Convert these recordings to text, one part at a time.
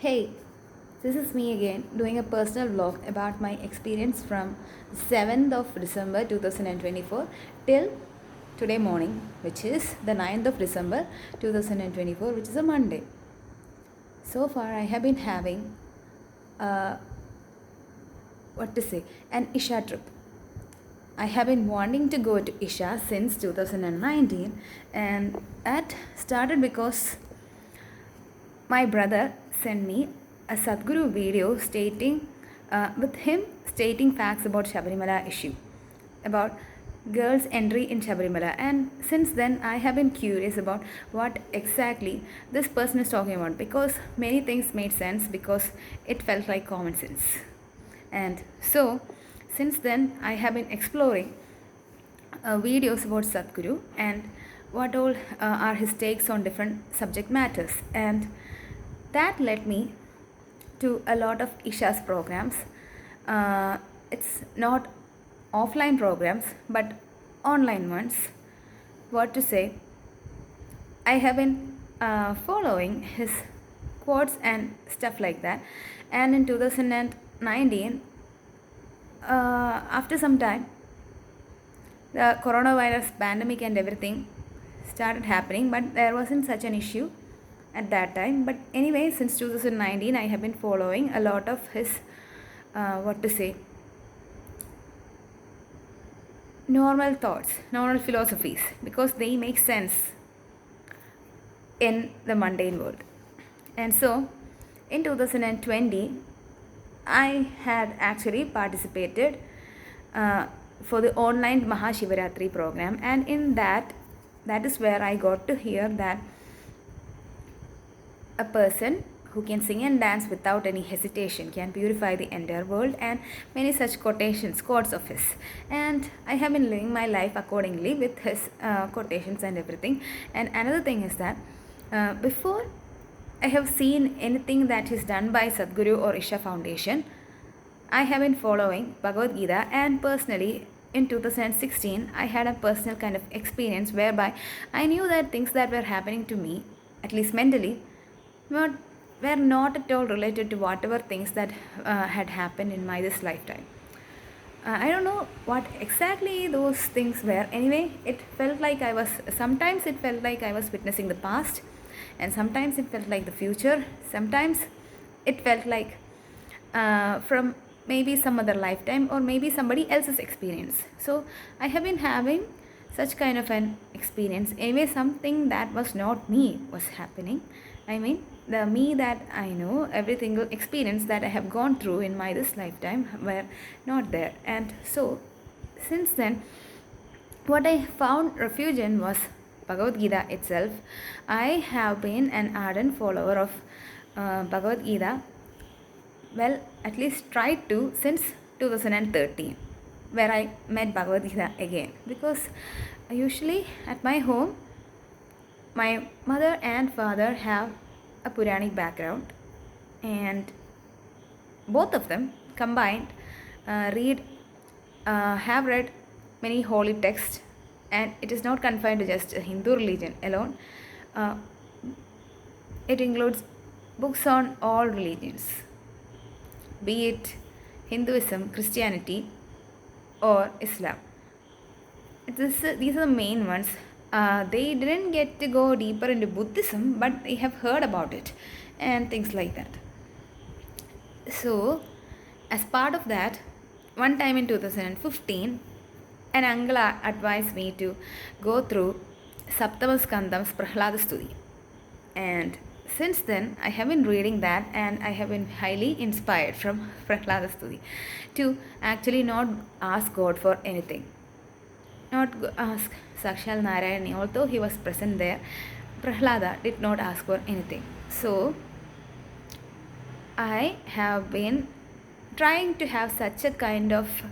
Hey, this is me again doing a personal vlog about my experience from 7th of December 2024 till today morning, which is the 9th of December 2024, which is a Monday. So far, I have been having uh, what to say an Isha trip. I have been wanting to go to Isha since 2019, and that started because my brother sent me a Sadhguru video with him stating facts about Shabarimala issue, about girls' entry in Shabarimala. And since then, I have been curious about what exactly this person is talking about because many things made sense because it felt like common sense. And so, since then, I have been exploring videos about Sadhguru and what all are his takes on different subject matters. And that led me to a lot of Isha's programs. It's not offline programs but online ones. What to say? I have been following his quotes and stuff like that. And in 2019, after some time, the coronavirus pandemic and everything started happening, but there wasn't such an issue at that time. But anyway, since 2019, I have been following a lot of his what to say normal thoughts, normal philosophies, because they make sense in the mundane world. And so in 2020, I had actually participated for the online Mahashivaratri program, and in that is where I got to hear that a person who can sing and dance without any hesitation can purify the entire world, and many such quotes of his. And I have been living my life accordingly with his quotations and everything. And another thing is that before I have seen anything that is done by Sadhguru or Isha Foundation, I have been following Bhagavad Gita, and personally in 2016 I had a personal kind of experience whereby I knew that things that were happening to me, at least mentally, not, were not at all related to whatever things that had happened in my this lifetime. I don't know what exactly those things were. Anyway, sometimes it felt like I was witnessing the past, and sometimes it felt like the future. Sometimes it felt like from maybe some other lifetime or maybe somebody else's experience. So I have been having such kind of an experience. Anyway, something that was not me was happening. I mean, the me that I know, every single experience that I have gone through in my this lifetime were not there. And so since then, what I found refuge in was Bhagavad Gita itself. I have been an ardent follower of Bhagavad Gita, well, at least tried to since 2013, where I met Bhagavad Gita again. Because usually at my home, my mother and father have a Puranic background, and both of them combined read have read many holy texts, and it is not confined to just Hindu religion alone. Uh, it includes books on all religions, be it Hinduism, Christianity, or Islam. These are the main ones. They didn't get to go deeper into Buddhism, but they have heard about it and things like that. So, as part of that, one time in 2015, an uncle advised me to go through Saptama Skandam's Prahlada Stuti. And since then, I have been reading that, and I have been highly inspired from Prahlada Stuti to actually not ask God for anything. Not ask Sakshal Narayani, although he was present there. Prahlada did not ask for anything. So, I have been trying to have such a kind of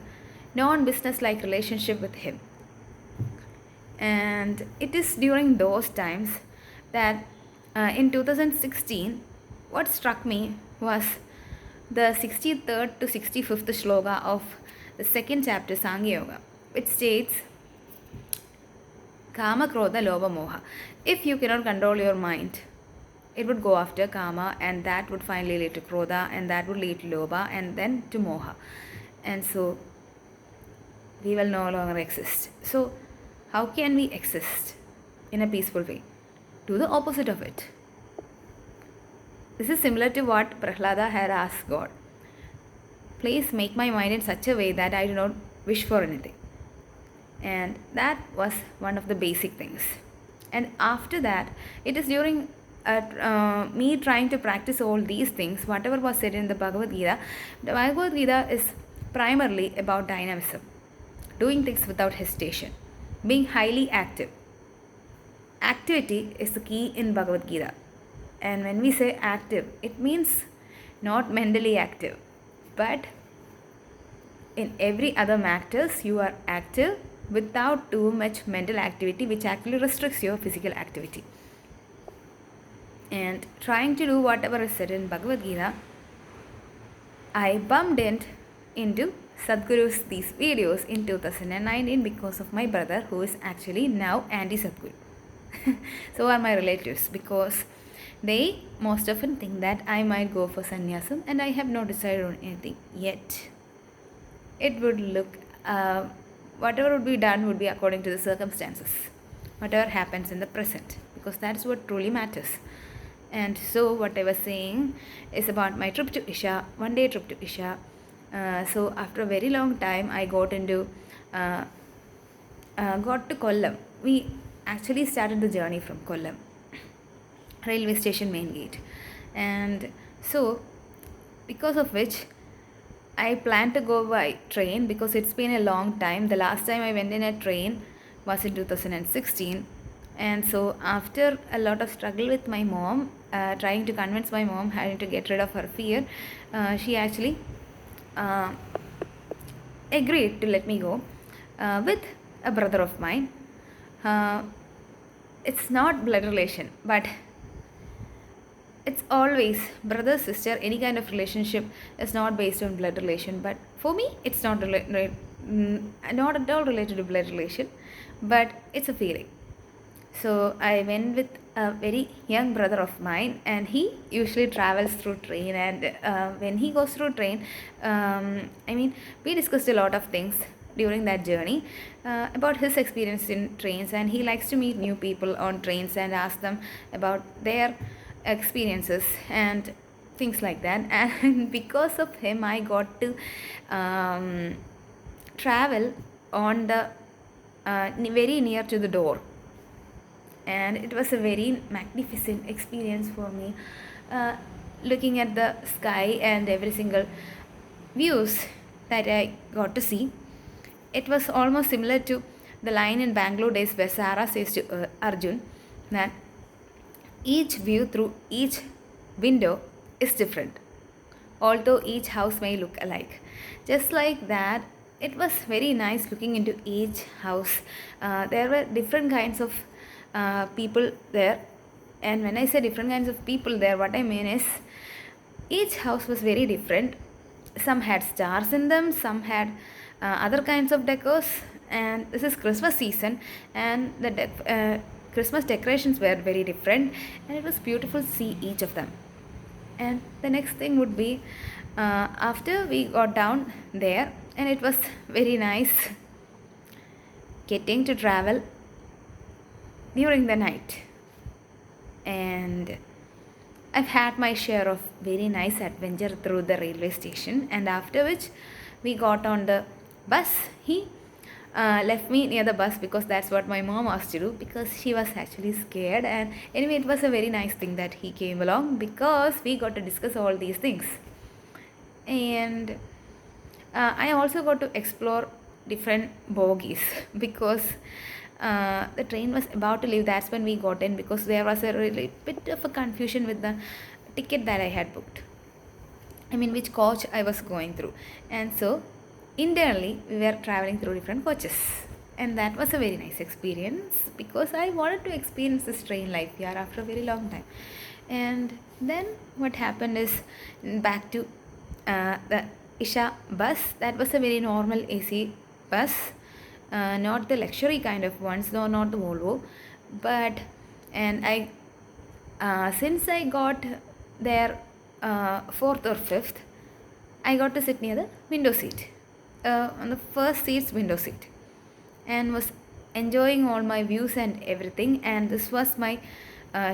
non-business like relationship with him. And it is during those times that in 2016, what struck me was the 63rd to 65th shloka of the second chapter, Sankhya Yoga, which states, Kama, Krodha, Lobha, Moha. If you cannot control your mind, it would go after Kama, and that would finally lead to Krodha, and that would lead to Lobha, and then to Moha. And so we will no longer exist. So, how can we exist in a peaceful way? Do the opposite of it. This is similar to what Prahlada had asked God. Please make my mind in such a way that I do not wish for anything. And that was one of the basic things. And after that, it is during me trying to practice all these things, whatever was said in the Bhagavad Gita. The Bhagavad Gita is primarily about dynamism, doing things without hesitation, being highly active. Activity is the key in Bhagavad Gita. And when we say active, it means not mentally active, but in every other matters you are active without too much mental activity, which actually restricts your physical activity. And trying to do whatever is said in Bhagavad Gita, I bumped into Sadhguru's these videos in 2019 because of my brother, who is actually now anti-Sadhguru. So are my relatives, because they most often think that I might go for sannyasam, and I have not decided on anything yet. It would look, whatever would be done would be according to the circumstances, whatever happens in the present, because that's what truly matters. And so what I was saying is about my trip to Isha, one day trip to Isha. So after a very long time, I got to Kollam. We actually started the journey from Kollam railway station main gate, and so because of which I plan to go by train, because it's been a long time. The last time I went in a train was in 2016, and so after a lot of struggle with my mom, trying to convince my mom, having to get rid of her fear, she actually agreed to let me go with a brother of mine. It's not blood relation, but it's always brother, sister, any kind of relationship is not based on blood relation. But for me, it's not not at all related to blood relation, but it's a feeling. So I went with a very young brother of mine, and he usually travels through train. And when he goes through train, we discussed a lot of things during that journey about his experience in trains, and he likes to meet new people on trains and ask them about their experiences and things like that. And because of him, I got to travel on the very near to the door, and it was a very magnificent experience for me, looking at the sky and every single views that I got to see. It was almost similar to the line in Bangalore Days where Sarah says to Arjun that each view through each window is different, although each house may look alike. Just like that, it was very nice looking into each house. There were different kinds of people there, and when I say different kinds of people there, what I mean is each house was very different. Some had stars in them, some had other kinds of decors, and this is Christmas season, and the Christmas decorations were very different, and it was beautiful to see each of them. And the next thing would be after we got down there, and it was very nice getting to travel during the night. And I've had my share of very nice adventure through the railway station, and after which we got on the bus. He left me near the bus because that's what my mom asked to do, because she was actually scared. And anyway, it was a very nice thing that he came along, because we got to discuss all these things. And I also got to explore different bogies because the train was about to leave. That's when we got in, because there was a really bit of a confusion with the ticket that I had booked, which coach I was going through. And so internally we were traveling through different coaches, and that was a very nice experience, because I wanted to experience this train life here after a very long time. And then what happened is, back to the Isha bus. That was a very normal AC bus, not the luxury kind of ones, no, not the Volvo, and I Since I got there fourth or fifth, I got to sit near the window seat, on the first seat's window seat, and was enjoying all my views and everything. And this was my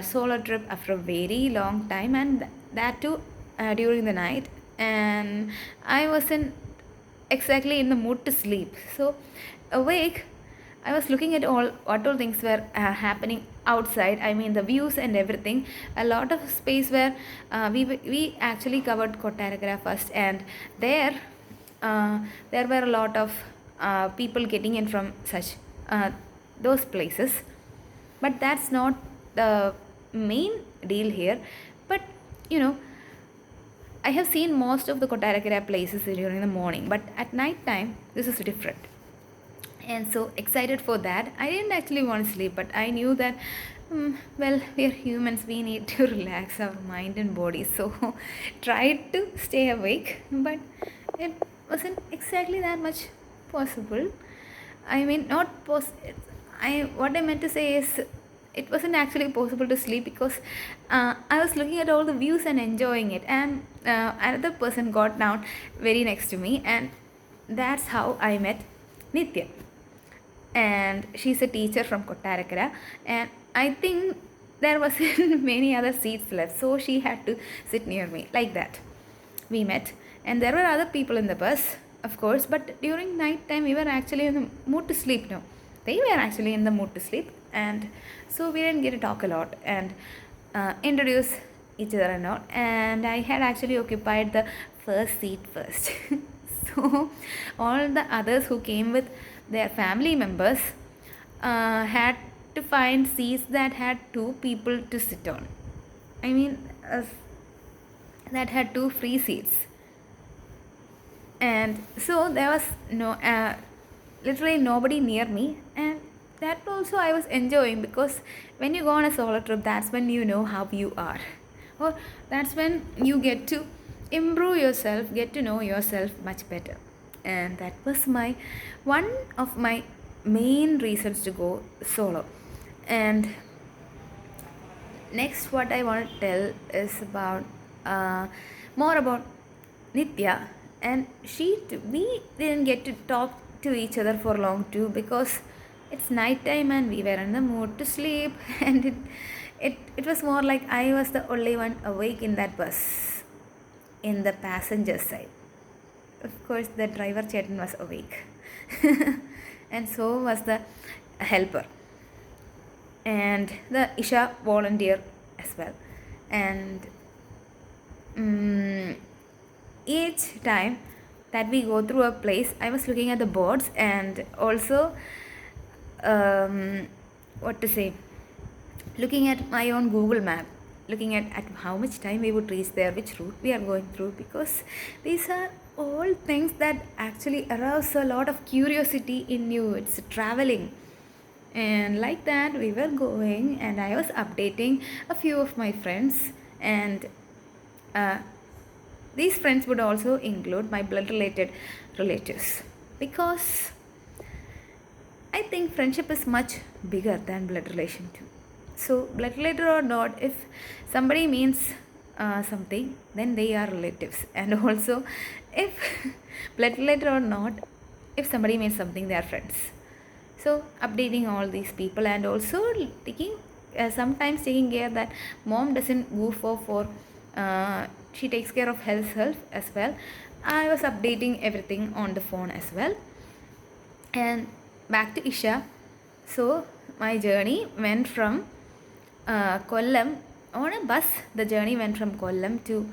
solo trip after a very long time, and that too during the night. And I wasn't exactly in the mood to sleep. So awake, I was looking at all what all things were happening outside. I mean the views and everything. A lot of space where we actually covered Kottarakara first, and there there were a lot of people getting in from such those places. But that's not the main deal here. But you know, I have seen most of the Kottarakara places during the morning, but at night time this is different. And so excited for that. I didn't actually want to sleep, but I knew that well, we are humans, we need to relax our mind and body. So tried to stay awake, but it wasn't exactly that much possible. I mean, not I what I meant to say is it wasn't actually possible to sleep because I was looking at all the views and enjoying it. And another person got down very next to me, and that's how I met Nitya. And she's a teacher from Kottarakara, and I think there wasn't many other seats left, so she had to sit near me like that. We met, and there were other people in the bus, of course, but during night time we were actually in the mood to sleep. No, they were actually in the mood to sleep, and so we didn't get to talk a lot and introduce each other and all. And I had actually occupied the first seat first. So all the others who came with their family members had to find seats that had two people to sit on. I mean, that had two free seats. And so there was literally nobody near me, and that also I was enjoying, because when you go on a solo trip, that's when you know how you are, or that's when you get to improve yourself, get to know yourself much better. And that was my one of my main reasons to go solo. And next, what I want to tell is about more about Nitya. And we didn't get to talk to each other for long too, because it's night time and we were in the mood to sleep. And it was more like I was the only one awake in that bus, in the passenger side. Of course, the driver Chetan was awake, and so was the helper, and the Isha volunteer as well. And each time that we go through a place, I was looking at the boards, and also what to say, looking at my own Google map, looking at how much time we would reach there, which route we are going through, because these are all things that actually arouse a lot of curiosity in you. It's traveling. And like that we were going, and I was updating a few of my friends, and these friends would also include my blood related relatives, because I think friendship is much bigger than blood relation too. So blood related or not, if somebody means something, then they are relatives. And also, if blood related or not, if somebody means something, they are friends. So updating all these people, and also taking sometimes taking care that mom doesn't goof off, or she takes care of herself as well. I was updating everything on the phone as well. And back to Isha. So my journey went from Kollam on a bus. The journey went from Kollam to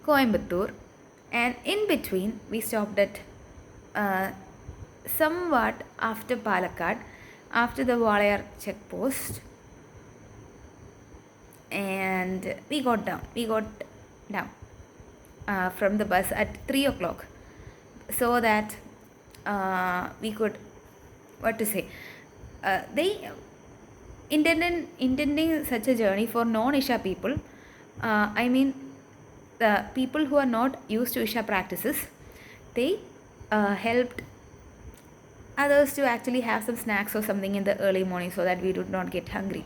Coimbatore, and in between we stopped at somewhat after Palakkad, after the Walayar checkpost, and we got down from the bus at 3 o'clock, so that we could, what to say, they intending such a journey for non-Isha people. I mean, the people who are not used to Isha practices, they helped others to actually have some snacks or something in the early morning, so that we do not get hungry.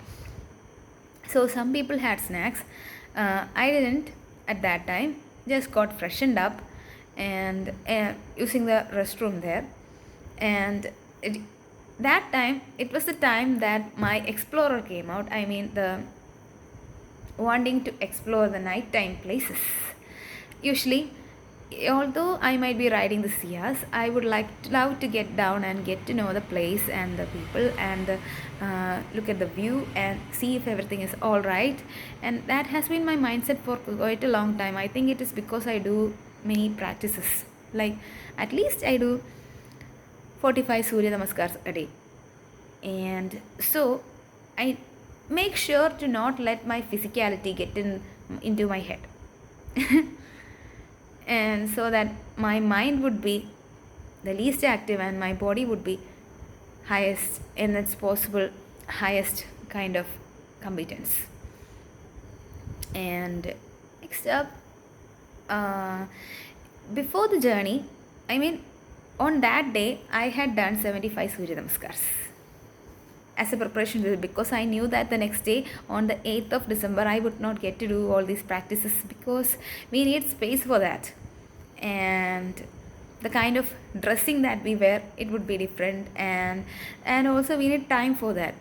So some people had snacks. I didn't at that time. Just got freshened up and using the restroom there. And that time, it was the time that my explorer came out. I mean, the wanting to explore the nighttime places. Usually, although I might be riding the Sias, I would love to get down and get to know the place and the people and look at the view and see if everything is all right. And that has been my mindset for quite a long time. I think it is because I do many practices. Like at least I do 45 Surya Namaskars a day. And so I make sure to not let my physicality get into my head. And so that my mind would be the least active and my body would be highest in its possible highest kind of competence. And next up, before the journey, I mean on that day I had done 75 Surya Namaskars as a preparation, because I knew that the next day on the 8th of December I would not get to do all these practices because we need space for that, and the kind of dressing that we wear, it would be different, and also we need time for that.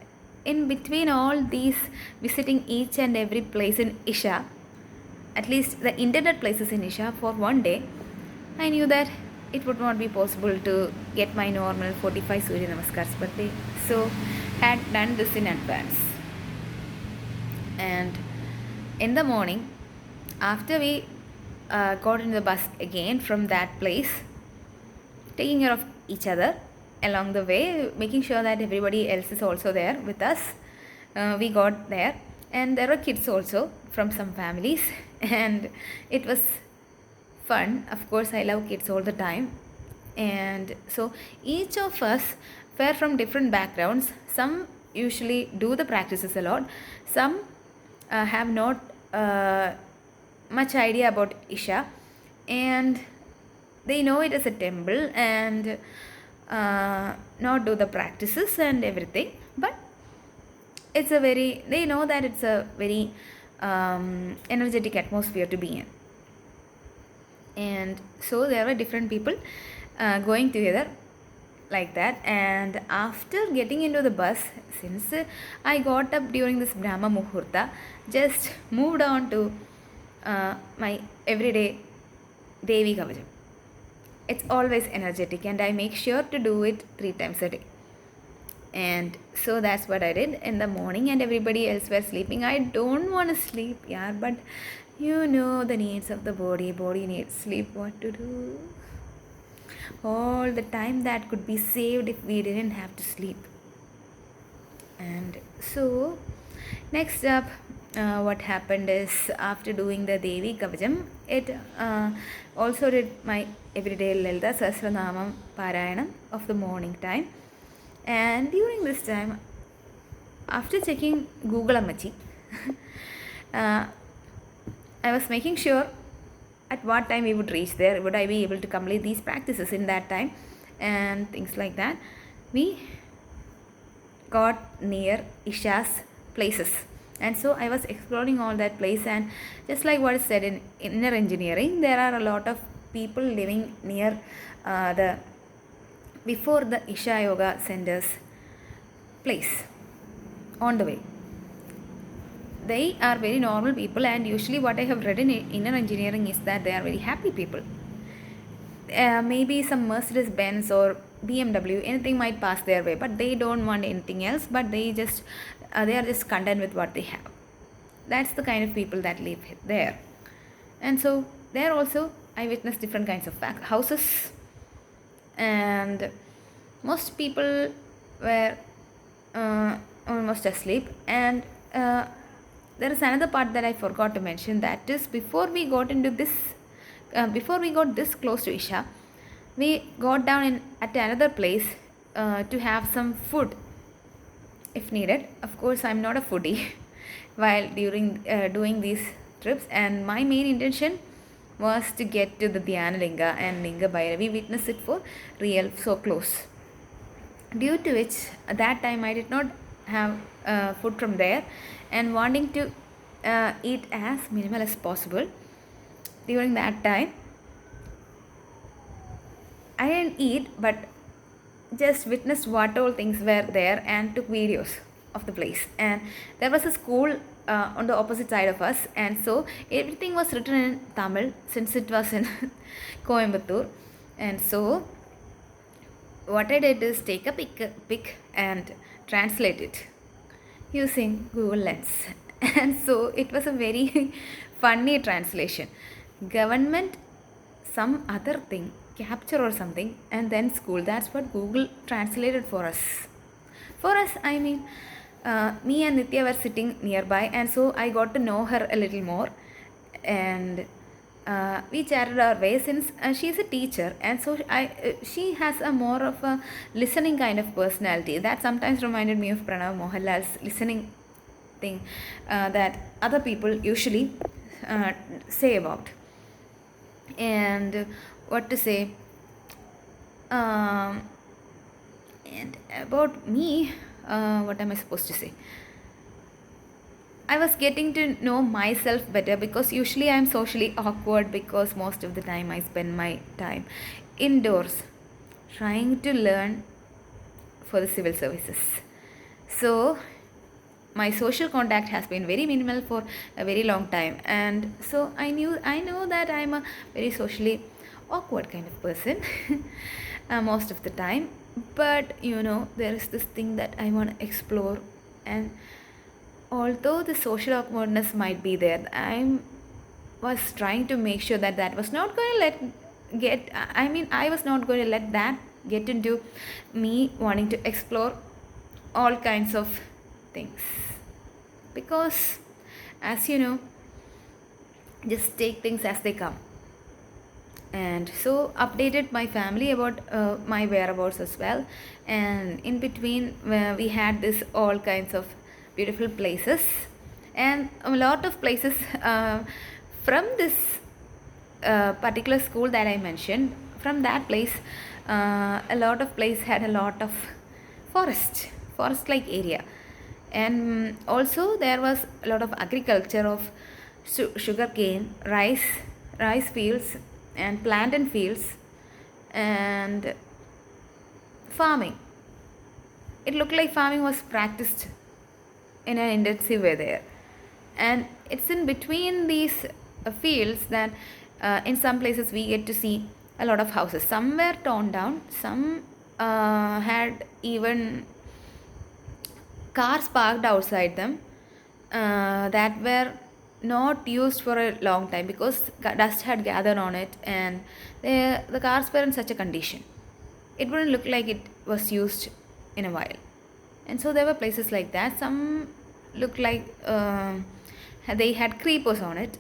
In between all these visiting each and every place in Isha, at least the internet places in Isha for one day, I knew that it would not be possible to get my normal 45 Surya Namaskars per day. So had done this in advance. And in the morning, after we got in the bus again from that place, taking care of each other along the way, making sure that everybody else is also there with us. We got there, and there were kids also from some families, and it was fun. Of course, I love kids all the time. And so each of us were from different backgrounds. Some usually do the practices a lot. Some have not much idea about Isha, and they know it as a temple and not do the practices and everything. But it's a very, they know that it's a very energetic atmosphere to be in. And so there were different people going together like that. And after getting into the bus, since I got up during this Brahma Muhurta, just moved on to my everyday Devi Kavacham. It's always energetic, and I make sure to do it 3 times a day. And so that's what I did in the morning, and everybody else were sleeping. I don't want to sleep, yeah, but you know the needs of the body needs sleep. What to do? All the time that could be saved if we didn't have to sleep. And so next up, what happened is, after doing the Devi Kavacham, it also did my everyday Lalita Sahasranamam Parayanam of the morning time. And during this time, after checking Google Amachi, I was making sure at what time we would reach there, would I be able to complete these practices in that time, and things like that. We got near Isha's places, and so I was exploring all that place. And just like what is said in inner engineering, there are a lot of people living near before the Isha Yoga Center's place on the way. They are very normal people, and usually what I have read in inner engineering is that they are very happy people. Maybe some Mercedes Benz or BMW, anything might pass their way, but they don't want anything else, but they are just content with what they have. That's the kind of people that live there. And so there also I witnessed different kinds of houses, and most people were almost asleep. And there is another part that I forgot to mention, that is, before we got this close to Isha, we got down at another place to have some food if needed. Of course, I'm not a foodie while during doing these trips, and my main intention was to get to the Dhyana Linga and Linga Bhairavi, witness it for real, so close. Due to which, at that time I did not have food from there, and wanting to eat as minimal as possible. During that time, I didn't eat, but just witnessed what all things were there and took videos of the place. And there was a school on the opposite side of us, and so everything was written in Tamil since it was in Coimbatore. And so what I did is take a pic and translate it using Google Lens. And so it was a very funny translation. Government, some other thing, capture or something, and then school. That's what Google translated for us. For us, I mean, me and Nitya were sitting nearby, and so I got to know her a little more. And we chatted our way since she's a teacher, and so she has a more of a listening kind of personality that sometimes reminded me of Pranav Mohanlal's listening thing that other people usually say about. And what to say, and about me, what am I supposed to say? I was getting to know myself better, because usually I'm socially awkward, because most of the time I spend my time indoors trying to learn for the civil services. So my social contact has been very minimal for a very long time, and so I know that I'm a very socially awkward kind of person most of the time. But there is this thing that I want to explore, and although the social awkwardness might be there, I was trying to make sure that that was not going to I was not going to let that get into me wanting to explore all kinds of things, because as you know, just take things as they come. And so updated my family about my whereabouts as well. And in between, we had this all kinds of beautiful places, and a lot of places from this particular school that I mentioned. From that place, a lot of place had a lot of forest like area. And also there was a lot of agriculture of sugar cane, rice fields, and plantain fields, and farming. It looked like farming was practiced in an intensive way there. And it's in between these fields that in some places we get to see a lot of houses. Some were torn down, some had even cars parked outside them that were not used for a long time, because dust had gathered on it, and the cars were in such a condition it wouldn't look like it was used in a while. And so there were places like that. Some looked like they had creepers on it,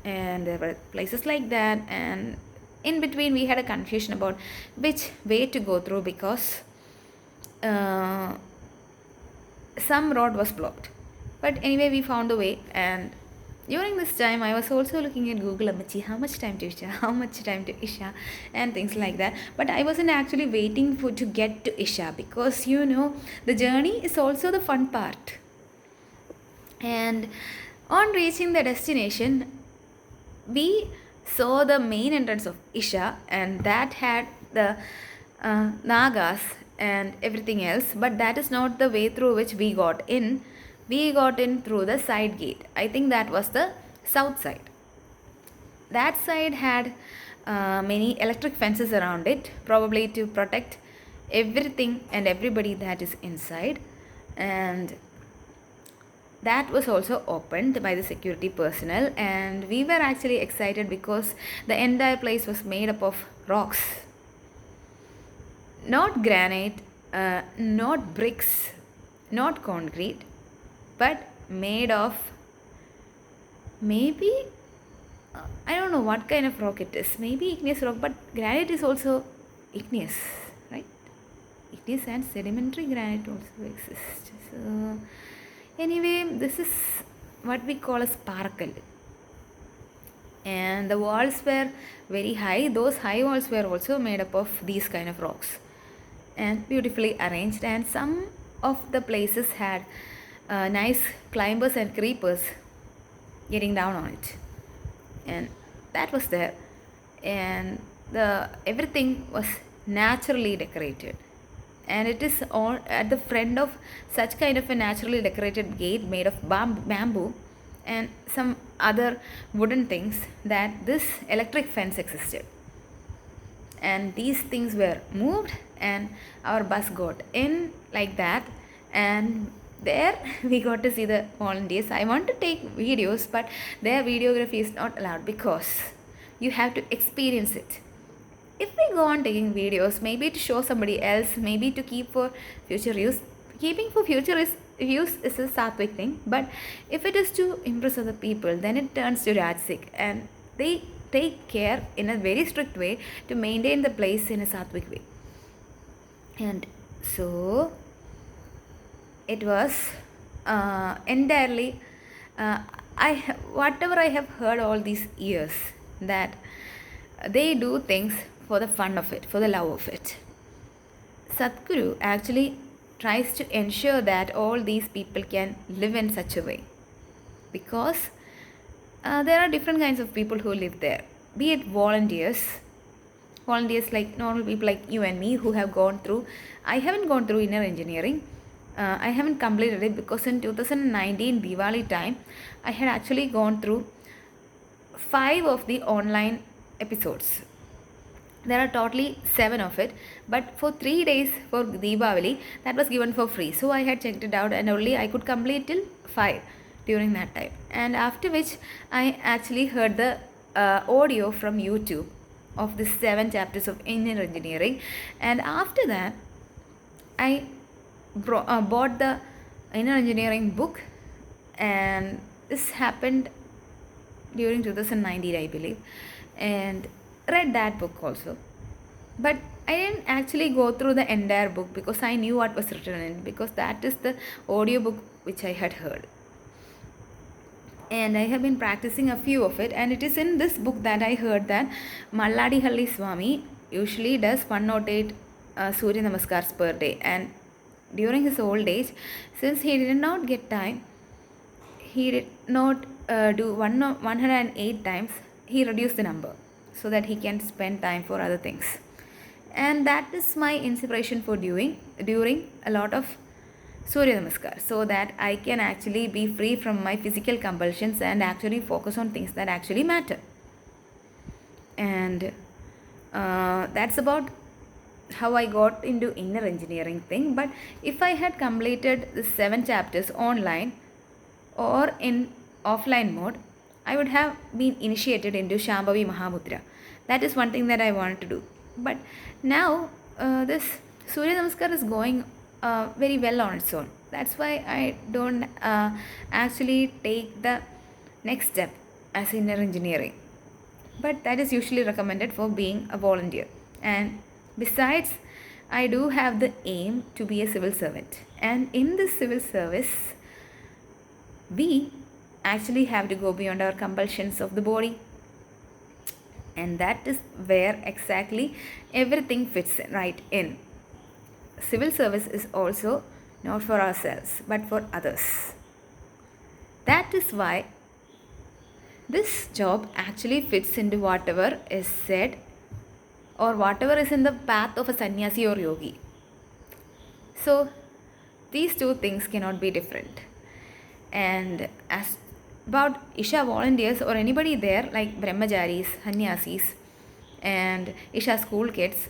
and there were places like that. And in between we had a confusion about which way to go through, because some road was blocked. But anyway, we found a way. And during this time, I was also looking at Google Amachi, how much time to Isha, how much time to Isha, and things like that. But I wasn't actually waiting to get to Isha, because the journey is also the fun part. And on reaching the destination, we saw the main entrance of Isha, and that had the Nagas and everything else. But that is not the way through which we got in. We got in through the side gate. I think that was the south side. That side had many electric fences around it, probably to protect everything and everybody that is inside. And that was also opened by the security personnel, and we were actually excited because the entire place was made up of rocks. Not granite, not bricks, not concrete, but made of maybe I don't know what kind of rock it is. Maybe igneous rock, but granite is also igneous, right? Igneous and sedimentary granite also exist. So anyway, this is what we call as sparkle. And the walls were very high. Those high walls were also made up of these kind of rocks, and beautifully arranged. And some of the places had nice climbers and creepers getting down on it, and that was there, and the everything was naturally decorated, and it is all at the front of such kind of a naturally decorated gate made of bamboo and some other wooden things, that this electric fence existed, and these things were moved and our bus got in like that, and there we got to see the volunteers. I want to take videos, but their videography is not allowed because you have to experience it. If we go on taking videos, maybe to show somebody else, maybe to keep for future use, keeping for future use is a sattvic thing, but if it is to impress other people, then it turns to rajasic, and they take care in a very strict way to maintain the place in a sattvic way. And so it was entirely whatever I have heard all these years, that they do things for the fun of it, for the love of it. Sadhguru actually tries to ensure that all these people can live in such a way, because there are different kinds of people who live there, be it volunteers like normal people like you and me who have gone through. I haven't gone through inner engineering. I haven't completed it because in 2019 Diwali time, I had actually gone through 5 of the online episodes. There are totally 7 of it, but for 3 days for Diwali, that was given for free. So I had checked it out, and only I could complete till 5 during that time. And after which I actually heard the audio from YouTube of the 7 chapters of inner engineering, and after that I bought the inner engineering book, and this happened during 2019 I believe, and read that book also. But I didn't actually go through the entire book because I knew what was written in it, because that is the audio book which I had heard, and I have been practicing a few of it. And it is in this book that I heard that Malladi Halli Swami usually does 108 Surya Namaskars per day, and during his old age, since he did not get time, he did not do 108 times, he reduced the number so that he can spend time for other things. And that is my inspiration for during a lot of Surya Namaskar, so that I can actually be free from my physical compulsions and actually focus on things that actually matter. And that's about how I got into inner engineering thing. But if I had completed the 7 chapters online or in offline mode, I would have been initiated into Shambhavi Mahamudra. That is one thing that I wanted to do. But now this Surya Namaskar is going very well on its own. That's why I don't actually take the next step as inner engineering. But that is usually recommended for being a volunteer. And besides, I do have the aim to be a civil servant. And in this civil service, we actually have to go beyond our compulsions of the body. And that is where exactly everything fits right in. Civil service is also not for ourselves, but for others. That is why this job actually fits into whatever is said or whatever is in the path of a sannyasi or yogi. So these two things cannot be different. And as about Isha volunteers or anybody there like Brahmacharis, Sannyasis, and Isha school kids,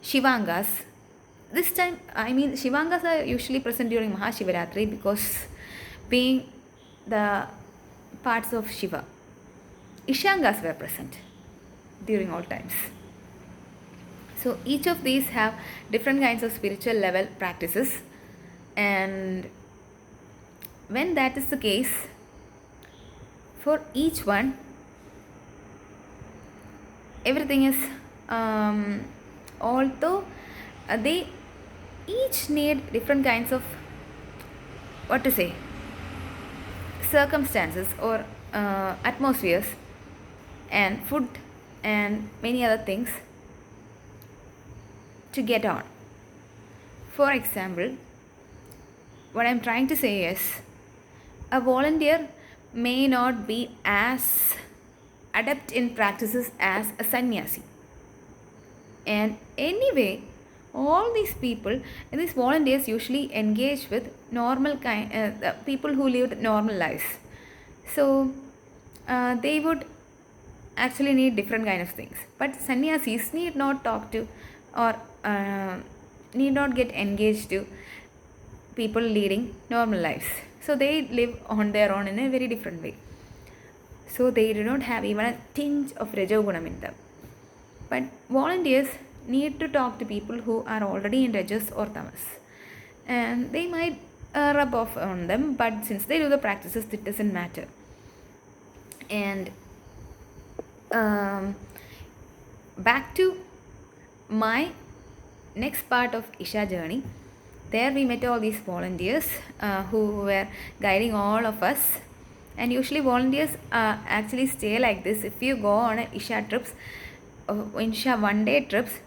Shivangas. This time, I mean, Shivangas are usually present during Mahashivaratri because being the parts of Shiva. Ishangas were present during all times. So each of these have different kinds of spiritual level practices, and when that is the case, for each one, everything is although they each need different kinds of circumstances or atmospheres and food and many other things to get on. For example, what I'm trying to say is a volunteer may not be as adept in practices as a sannyasi. And anyway, all these people, these volunteers usually engage with normal people who lived normal lives. So they would actually need different kind of things. But sannyasis need not talk to or need not get engaged to people leading normal lives. So they live on their own in a very different way. So they do not have even a tinge of rajogunam in them. But volunteers need to talk to people who are already in rajas or tamas. And they might rub off on them, but since they do the practices, it doesn't matter. And back to my next part of Isha journey. There we met all these volunteers who were guiding all of us. And usually volunteers actually stay like this. If you go on a Isha trips, Isha one-day trips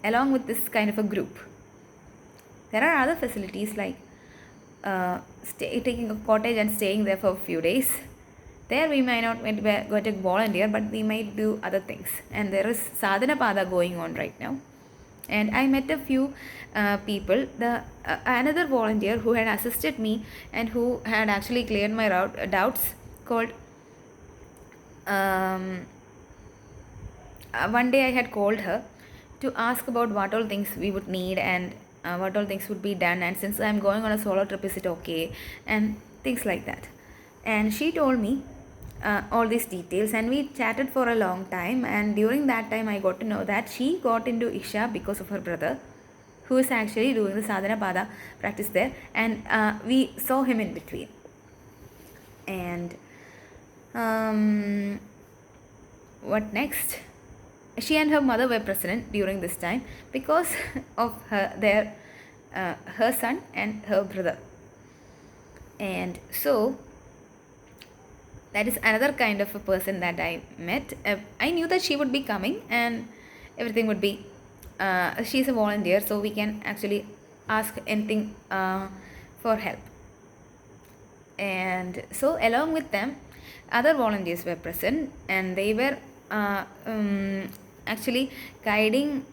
along with this kind of a group. There are other facilities like taking a cottage and staying there for a few days. There we might not go to volunteer, but we might do other things. And there is sadhana pada going on right now. And I met a few people. Another volunteer who had assisted me and who had actually cleared my doubts called. One day I had called her to ask about what all things we would need and what all things would be done. And since I'm going on a solo trip, is it okay? And things like that. And she told me all these details, and we chatted for a long time. And during that time I got to know that she got into Isha because of her brother, who is actually doing the sadhana pada practice there, and we saw him in between. And what next? She and her mother were present during this time because of her son and her brother. And so that is another kind of a person that I met. I knew that she would be coming and everything would be, she's a volunteer, so we can actually ask anything for help. And so along with them, other volunteers were present, and they were actually guiding,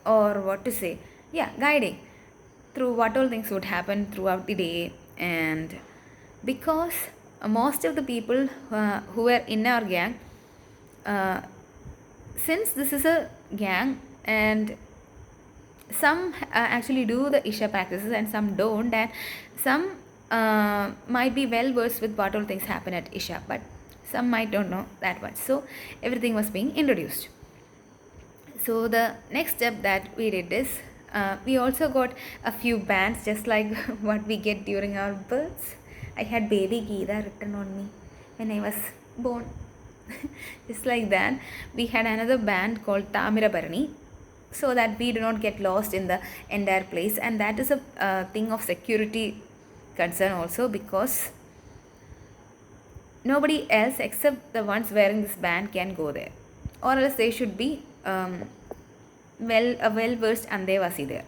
or what to say, guiding through what all things would happen throughout the day. And because most of the people who were in our gang, since this is a gang, and some actually do the Isha practices and some don't, and some might be well versed with what all things happen at Isha, but some might don't know that much. So everything was being introduced. So the next step that we did is we also got a few bands, just like what we get during our births. I had baby Geeta written on me when I was born. Just like that, we had another band called Tamirabarani, so that we do not get lost in the entire place. And that is a thing of security concern also, because nobody else except the ones wearing this band can go there, or else they should be a well versed Andevasi there,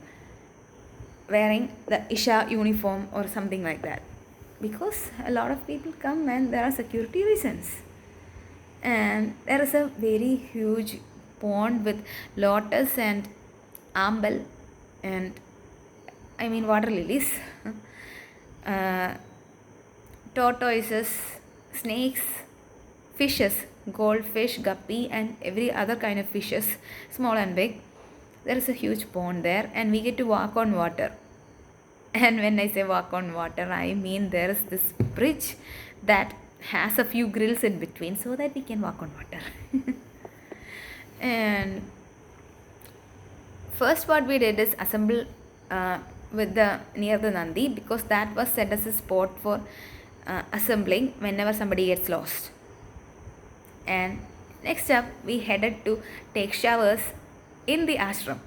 wearing the Isha uniform or something like that, because a lot of people come and there are security reasons. And there is a very huge pond with lotus and ambal, and I mean water lilies, tortoises, snakes, fishes, goldfish, guppy, and every other kind of fishes, small and big. There is a huge pond there, and we get to walk on water. And when I say walk on water, I mean there is this bridge that has a few grills in between, so that we can walk on water. And first what we did is assemble near the Nandi, because that was set as a spot for assembling whenever somebody gets lost. And next up, we headed to take showers in the ashram,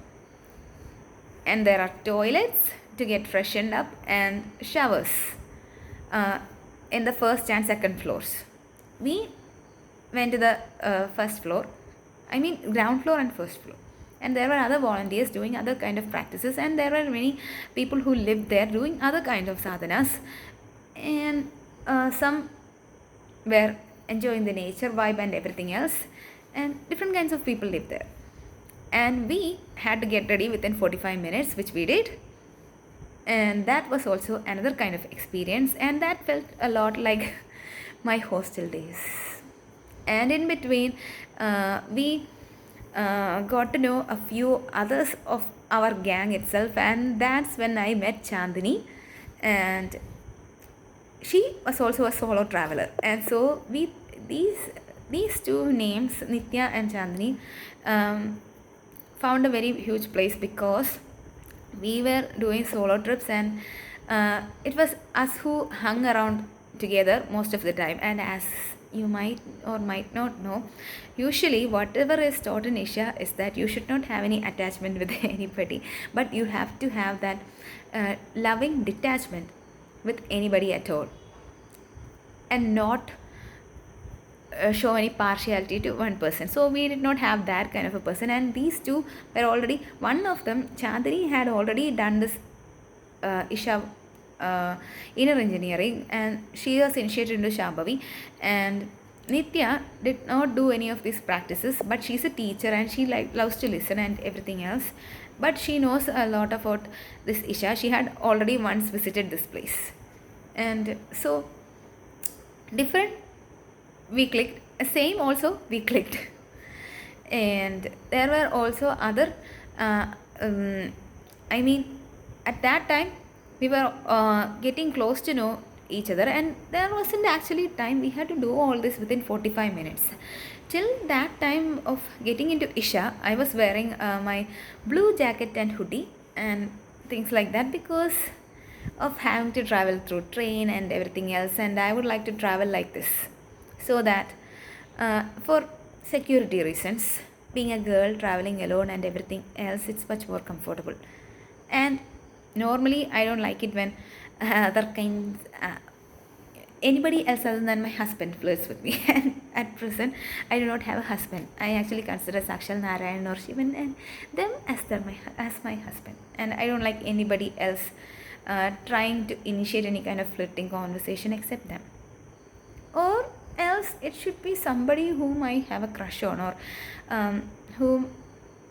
and there are toilets to get freshened up and showers in the first and second floors. We went to the first floor, I mean ground floor and first floor. And there were other volunteers doing other kind of practices, and there were many people who lived there doing other kind of sadhanas, and some were enjoying the nature vibe and everything else, and different kinds of people lived there. And we had to get ready within 45 minutes, which we did. And that was also another kind of experience, and that felt a lot like my hostel days. And in between, we got to know a few others of our gang itself, and that's when I met Chandini, and she was also a solo traveler. And so we these two names, Nitya and Chandini, found a very huge place because we were doing solo trips, and it was us who hung around together most of the time. And as you might or might not know, usually whatever is taught in Isha is that you should not have any attachment with anybody, but you have to have that loving detachment with anybody at all, and not show any partiality to one person. So we did not have that kind of a person, and these two were already, one of them, Chandani, had already done this Isha inner engineering, and she was initiated into Shambhavi. And Nitya did not do any of these practices, but she's a teacher and she loves to listen and everything else, but she knows a lot about this Isha. She had already once visited this place, and so different we clicked, same also we clicked. And there were also other I mean, at that time we were getting close to know each other, and there wasn't actually time. We had to do all this within 45 minutes. Till that time of getting into Isha, I was wearing my blue jacket and hoodie and things like that, because of having to travel through train and everything else, and I would like to travel like this, so that for security reasons, being a girl traveling alone and everything else, it's much more comfortable. And normally I don't like it when other kinds anybody else other than my husband flirts with me. And at present I do not have a husband. I actually consider Sakshal Narayan or Shivan and them as my husband, and I don't like anybody else trying to initiate any kind of flirting conversation except them. Or else it should be somebody whom I have a crush on, or whom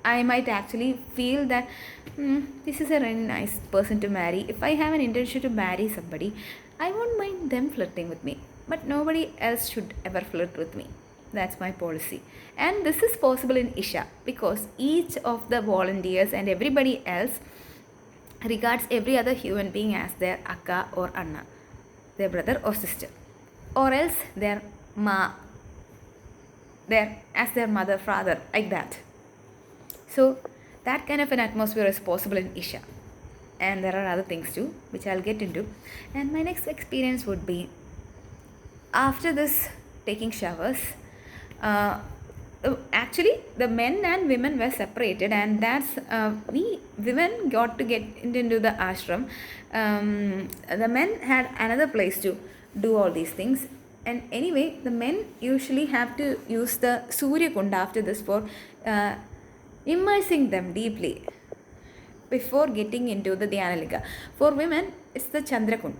I might actually feel that this is a really nice person to marry. If I have an intention to marry somebody, I won't mind them flirting with me, but nobody else should ever flirt with me. That's my policy. And this is possible in Isha because each of the volunteers and everybody else regards every other human being as their akka or anna, their brother or sister, or else their as their mother, father, like that. So that kind of an atmosphere is possible in Isha. And there are other things too, which I'll get into. And my next experience would be after this taking showers. Actually, the men and women were separated, and that's we women got to get into the ashram. The men had another place to do all these things. And anyway, the men usually have to use the Surya Kunda after this for immersing them deeply before getting into the Dhyanalika. For women, it's the Chandrakund.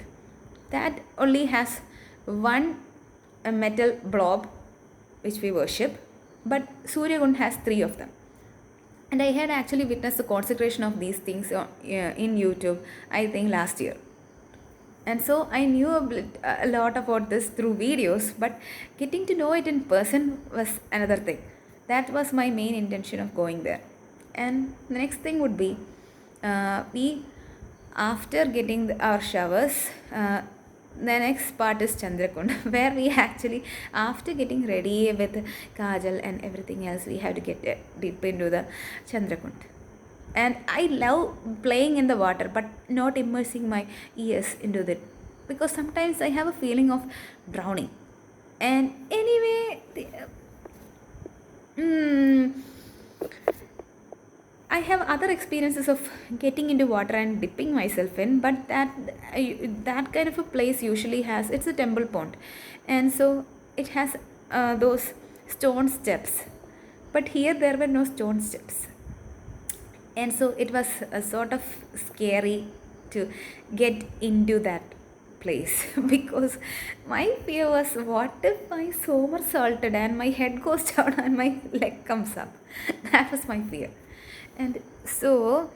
That only has one metal blob which we worship, but Surya Kund has 3 of them. And I had actually witnessed the consecration of these things in YouTube, I think last year. And so I knew a lot about this through videos, but getting to know it in person was another thing. That was my main intention of going there. And the next thing would be, we, after getting our showers, the next part is Chandrakund, where we actually, after getting ready with Kajal and everything else, we have to get deep into the Chandrakund. And I love playing in the water, but not immersing my ears into it, because sometimes I have a feeling of drowning. And anyway, I have other experiences of getting into water and dipping myself in, but that kind of a place usually has, it's a temple pond, and so it has those stone steps. But here there were no stone steps. And so it was a sort of scary to get into that place because my fear was, what if I somersaulted and my head goes down and my leg comes up? That was my fear. And so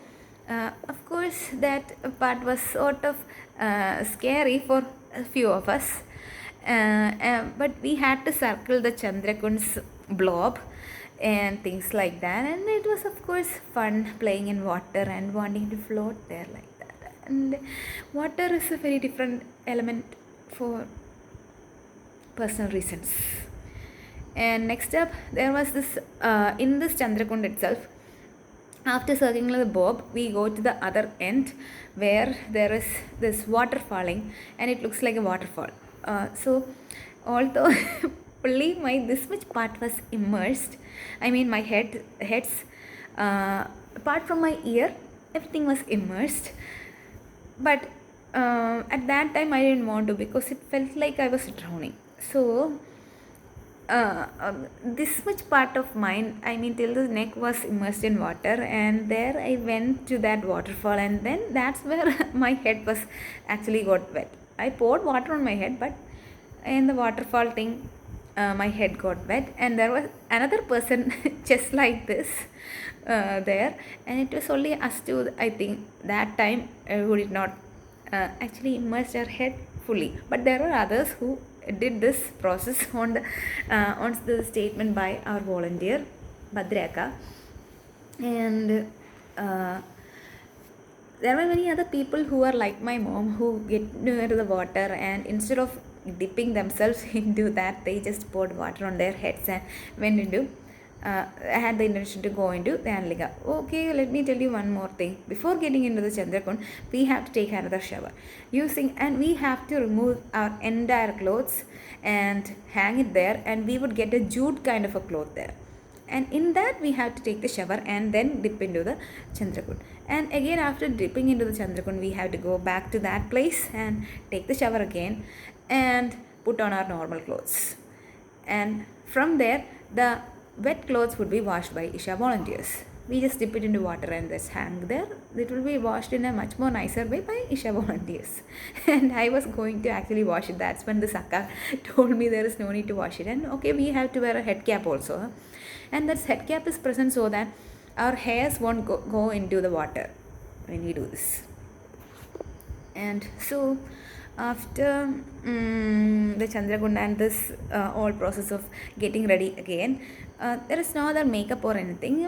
of course that part was sort of scary for a few of us, but we had to circle the Chandrakund's blob and things like that, and it was of course fun playing in water and wanting to float there like that. And water is a very different element for personal reasons. And next up, there was this in this Chandrakund itself, after circling the bob, we go to the other end where there is this water falling and it looks like a waterfall. So although only my this much part was immersed, I mean my heads apart from my ear, everything was immersed. But at that time I didn't want to because it felt like I was drowning. So this much part of mine, I mean till the neck was immersed in water, and there I went to that waterfall, and then that's where my head was actually got wet. I poured water on my head, but in the waterfall thing, my head got wet, and there was another person just like this there, and it was only us two, I think, that time who did not actually immerse our head fully, but there were others who did this process on the statement by our volunteer Bhadraka. And there were many other people who are like my mom who get near the water, and instead of dipping themselves into that, they just poured water on their heads and went into had the intention to go into the Anlika. Okay, let me tell you one more thing. Before getting into the Chandrakund, we have to take another shower. And we have to remove our entire clothes and hang it there, and we would get a jute kind of a cloth there. And in that we have to take the shower and then dip into the Chandrakund. And again, after dipping into the Chandrakund, we have to go back to that place and take the shower again and put on our normal clothes. And from there, the wet clothes would be washed by Isha volunteers. We just dip it into water and just hang there. It will be washed in a much more nicer way by Isha volunteers. And I was going to actually wash it. That's when the Saka told me there is no need to wash it. And okay, we have to wear a head cap also. And that head cap is present so that our hairs won't go into the water when we do this. And so after the Chandrakund and this whole process of getting ready again, there is no other makeup or anything.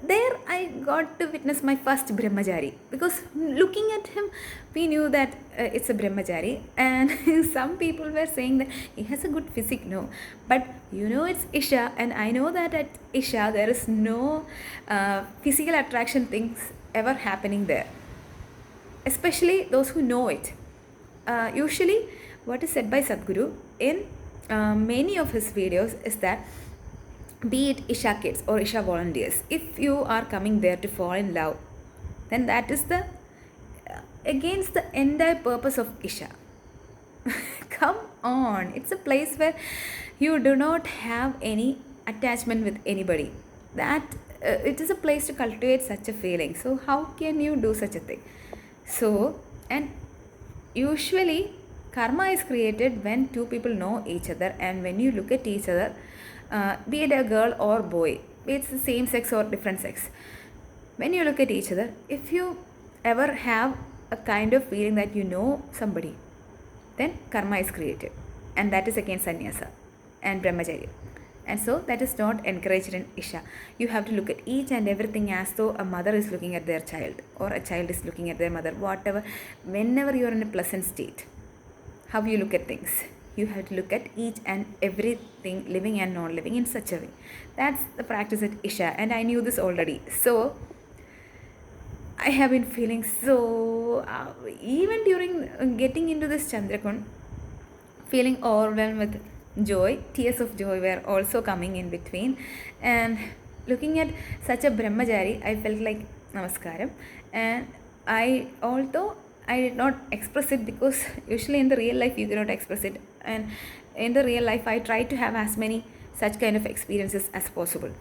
There I got to witness my first Brahmachari, because looking at him we knew that it's a Brahmachari, and some people were saying that he has a good physique. No, but it's Isha, and I know that at Isha there is no physical attraction things ever happening there, especially those who know it. Usually what is said by Sadhguru in many of his videos is that, be it Isha kids or Isha volunteers, if you are coming there to fall in love, then that is the against the entire purpose of Isha. Come on, it's a place where you do not have any attachment with anybody. That it is a place to cultivate such a feeling. So how can you do such a thing? So, and usually karma is created when two people know each other, and when you look at each other, be it a girl or boy, be it the same sex or different sex, when you look at each other, if you ever have a kind of feeling that you know somebody, then karma is created, and that is against sannyasa and brahmacharya. And so that is not encouraged in Isha. You have to look at each and everything as though a mother is looking at their child, or a child is looking at their mother, whatever. Whenever you are in a pleasant state, how you look at things, you have to look at each and everything, living and non-living, in such a way. That's the practice at Isha, and I knew this already. So I have been feeling so, even during getting into this Chandrakund, feeling overwhelmed with joy. Tears of joy were also coming in between, and looking at such a Brahmachari, I felt like namaskaram. And although I did not express it, because usually in the real life you cannot express it, and in the real life I try to have as many such kind of experiences as possible.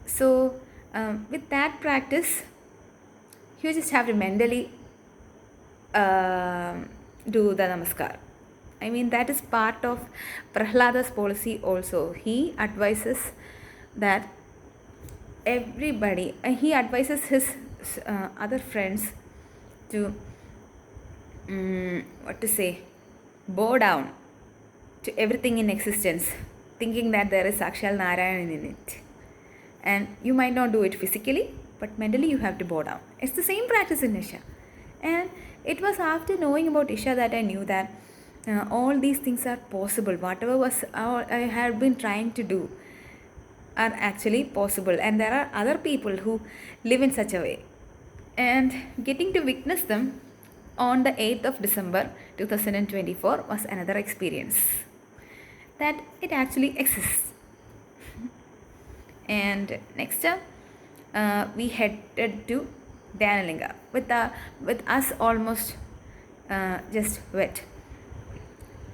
So with that practice, You just have to mentally do the namaskar. I mean, that is part of Prahlada's policy also. He advises that everybody, he advises his other friends to, what to say, bow down to everything in existence, thinking that there is Sakshal Narayan in it. And you might not do it physically, but mentally you have to bow down. It's the same practice in Isha. And it was after knowing about Isha that I knew that all these things are possible. Whatever was I had been trying to do are actually possible. And there are other people who live in such a way. And getting to witness them on the 8th of December 2024 was another experience that it actually exists. And next up, we headed to Dhanalinga with us almost just wet.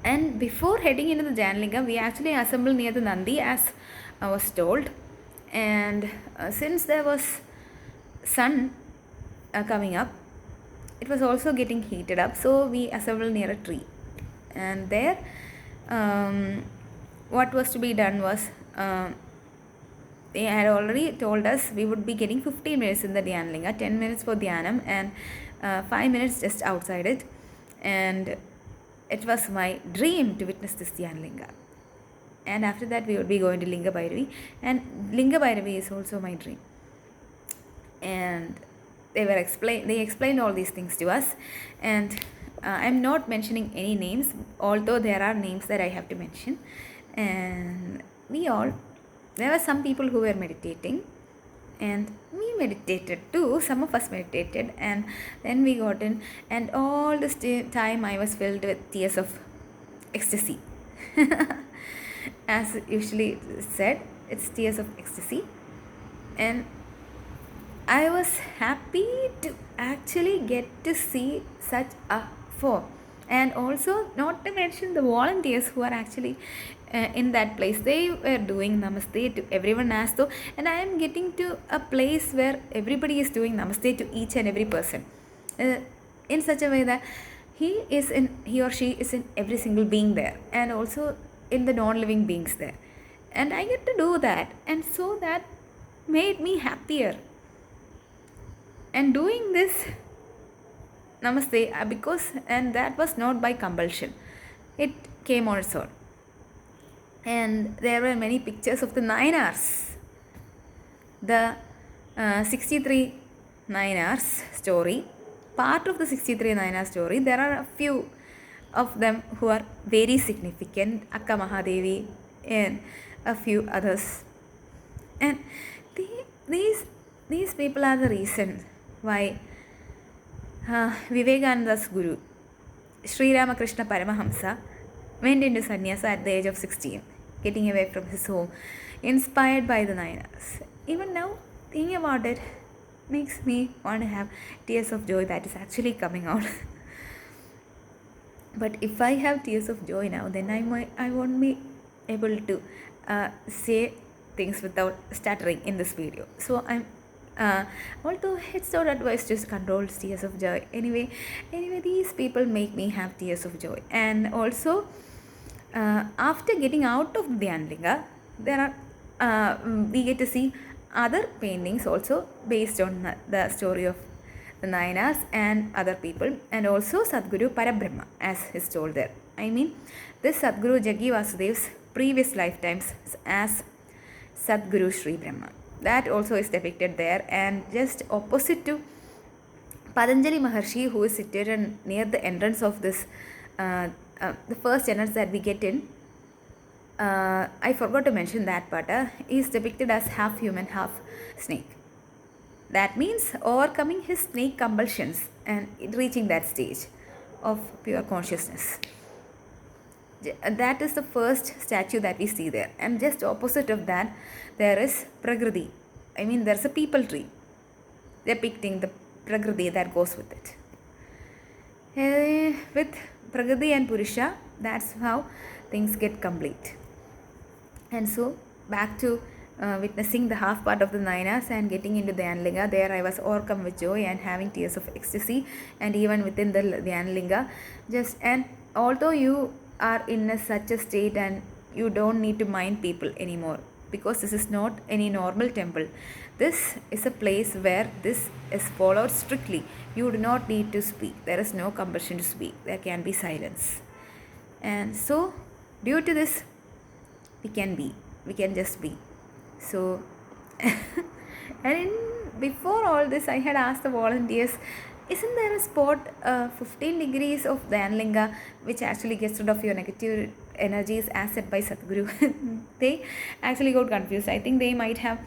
And before heading into the Dhanalinga, we actually assembled near the Nandi as I was told. And since there was sun coming up, it was also getting heated up, so we assembled near a tree. And there, what was to be done was, they had already told us we would be getting 15 minutes in the Dhyanlinga, 10 minutes for Dhyanam and 5 minutes just outside it. And it was my dream to witness this Dhyanlinga. And after that we would be going to Linga Bhairavi, and Linga Bhairavi is also my dream. And they explained all these things to us, and I'm not mentioning any names, although there are names that I have to mention. And there were some people who were meditating, and we meditated too. Some of us meditated, and then we got in, and all this time I was filled with tears of ecstasy. As usually said, it's tears of ecstasy. And I was happy to actually get to see such a form. And also, not to mention the volunteers who are actually in that place. They were doing namaste to everyone as though, and I am getting to a place where everybody is doing namaste to each and every person in such a way that he or she is in every single being there, and also in the non-living beings there. And I get to do that, and so that made me happier. And doing this namaste and that was not by compulsion, it came on its own. And there were many pictures of the Nayanars, the 63 Nayanars story. Part of the 63 Nayanar story, there are a few of them who are very significant, Akka Mahadevi and a few others. And these people are the reason why Vivekananda's guru, Sri Ramakrishna Paramahamsa, went into sannyasa at the age of 16, getting away from his home, inspired by the Nayanars. Even now, thinking about it makes me want to have tears of joy that is actually coming out. But if I have tears of joy now, then I won't be able to say things without stuttering in this video. So I'm although it's not advised to control tears of joy. Anyway, these people make me have tears of joy. And also, after getting out of the Dhyanlinga, there are we get to see other paintings also based on the story of the Nayanars and other people, and also Sadguru Parabrahma, as is told there. I mean, this Sadguru Jaggi Vasudev's previous lifetimes as Sadguru Sri Brahma. That also is depicted there, and just opposite to Patanjali Maharshi, who is situated near the entrance of this, the first entrance that we get in. I forgot to mention that part. He is depicted as half human, half snake. That means overcoming his snake compulsions and reaching that stage of pure consciousness. That is the first statue that we see there. And just opposite of that, there is Prakriti. I mean, there's a people tree depicting the Prakriti that goes with it. With Prakriti and Purusha, that's how things get complete. And so, back to witnessing the half part of the Nayanas and getting into Dhyanlinga. There I was overcome with joy and having tears of ecstasy, and even within the Dhyanlinga. Just and although you are in such a state and you don't need to mind people anymore, because this is not any normal temple. This is a place where this is followed strictly. You do not need to speak. There is no compulsion to speak. There can be silence. And so, due to this, we can just be. So, before all this, I had asked the volunteers, isn't there a spot 15 degrees of Dhyanlinga which actually gets rid of your negative energies as said by Sadhguru? They actually got confused. I think they might have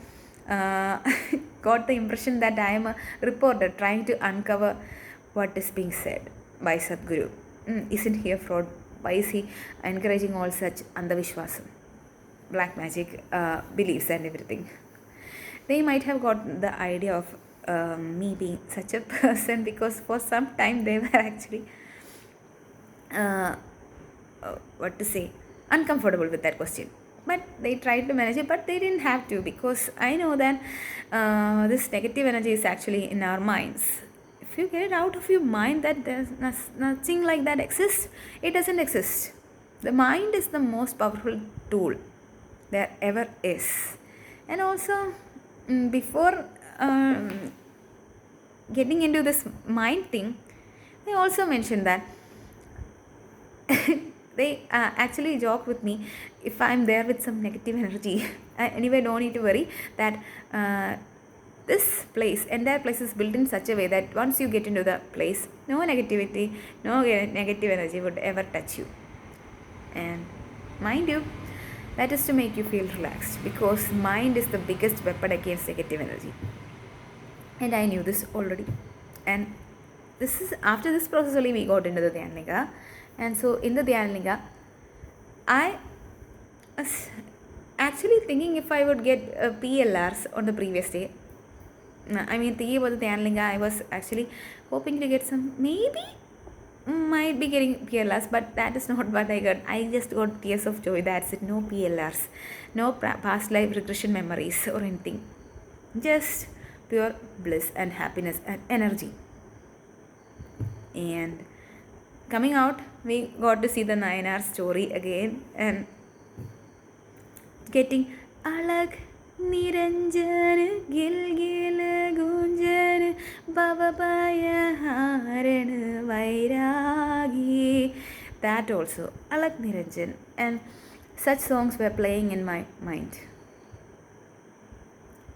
got the impression that I am a reporter trying to uncover what is being said by Sadhguru. Isn't he a fraud? Why is he encouraging all such andhavishwasam, black magic beliefs and everything? They might have got the idea of me being such a person, because for some time they were actually uncomfortable with that question. But they tried to manage it, but they didn't have to, because I know that this negative energy is actually in our minds. If you get it out of your mind that there's nothing like that exists, it doesn't exist. The mind is the most powerful tool there ever is. And also, before getting into this mind thing, they also mentioned that they actually joke with me if I'm there with some negative energy. Anyway, don't need to worry that this entire place is built in such a way that once you get into the place, no negativity, no negative energy would ever touch you. And mind you, that is to make you feel relaxed, because mind is the biggest weapon against negative energy. And I knew this already. And this is after this process only we got into the Dhyanlinga. And so in the Dhyanlinga, I was actually thinking if I would get PLRs on the previous day. Thinking about the Dhyanlinga, I was actually hoping to get some, maybe might be getting PLRs, but that is not what I got. I just got tears of joy. That's it. No PLRs, no past life regression memories or anything. Just pure bliss and happiness and energy. And coming out, we got to see the Nayanar story again and getting alag niranjan gil gunjan bababaya haran vairagi. That also, alag niranjan, and such songs were playing in my mind,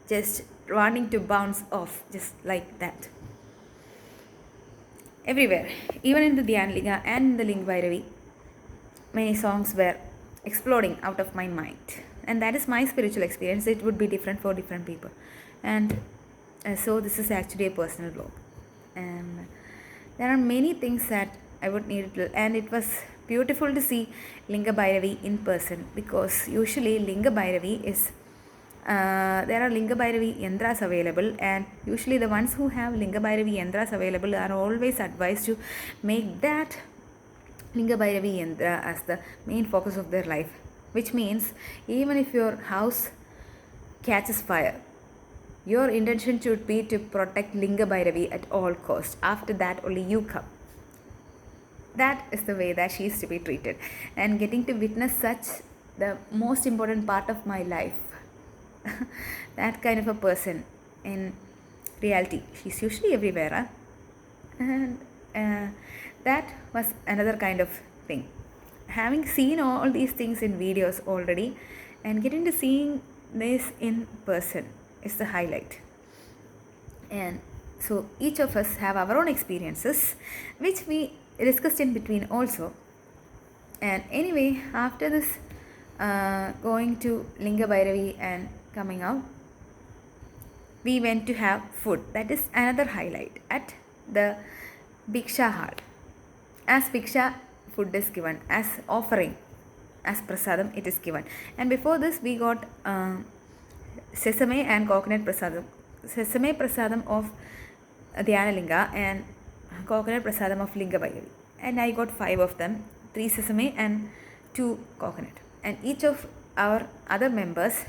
just wanting to bounce off just like that. Everywhere, even in the Dhyanlinga and in the Ling Bhairavi, many songs were exploding out of my mind. And that is my spiritual experience. It would be different for different people. And so this is actually a personal vlog. And there are many things that I would need to, and it was beautiful to see Linga Bhairavi in person, because usually Linga Bhairavi is there are Linga Bhairavi yantras available, and usually the ones who have Linga Bhairavi yantras available are always advised to make that Linga Bhairavi yantra as the main focus of their life, which means even if your house catches fire, your intention should be to protect Linga Bhairavi at all costs. After that only you come. That is the way that she is to be treated, and getting to witness such the most important part of my life. That kind of a person in reality, she's usually everywhere, and that was another kind of thing. Having seen all these things in videos already, and getting to seeing this in person is the highlight. And so each of us have our own experiences, which we discussed in between also. And anyway, after this going to Linga Bhairavi and coming out, we went to have food. That is another highlight at the Bhiksha hall. As Bhiksha, food is given as offering, as prasadam it is given. And before this we got sesame and coconut prasadam. Sesame prasadam of Dhyanlinga and coconut prasadam of Linga Bhairavi. And I got 5 of them, 3 sesame and 2 coconut. And each of our other members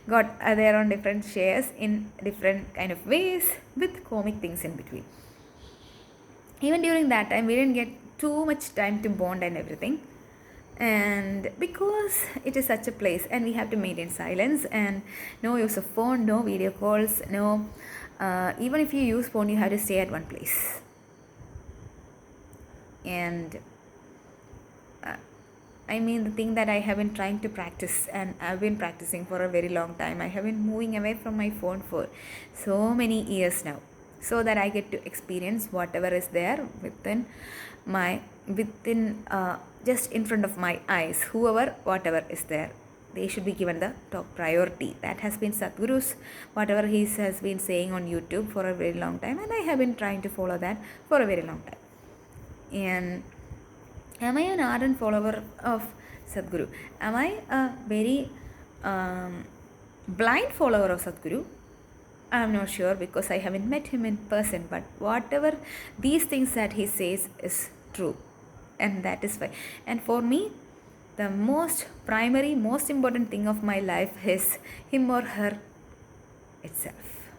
got their own different shares in different kind of ways with comic things in between. Even during that time, we didn't get too much time to bond and everything. And because it is such a place and we have to maintain silence and no use of phone, no video calls, no even if you use phone, you have to stay at one place. And I mean, the thing that I have been trying to practice and I've been practicing for a very long time. I have been moving away from my phone for so many years now, so that I get to experience whatever is there within just in front of my eyes. Whoever, whatever is there, they should be given the top priority. That has been Sadhguru's, whatever he has been saying on YouTube for a very long time, and I have been trying to follow that for a very long time. And am I an ardent follower of Sadhguru? Am I a very blind follower of Sadhguru? I'm not sure because I haven't met him in person, but whatever these things that he says is true, and that is why. And for me, the most primary, most important thing of my life is him or her itself.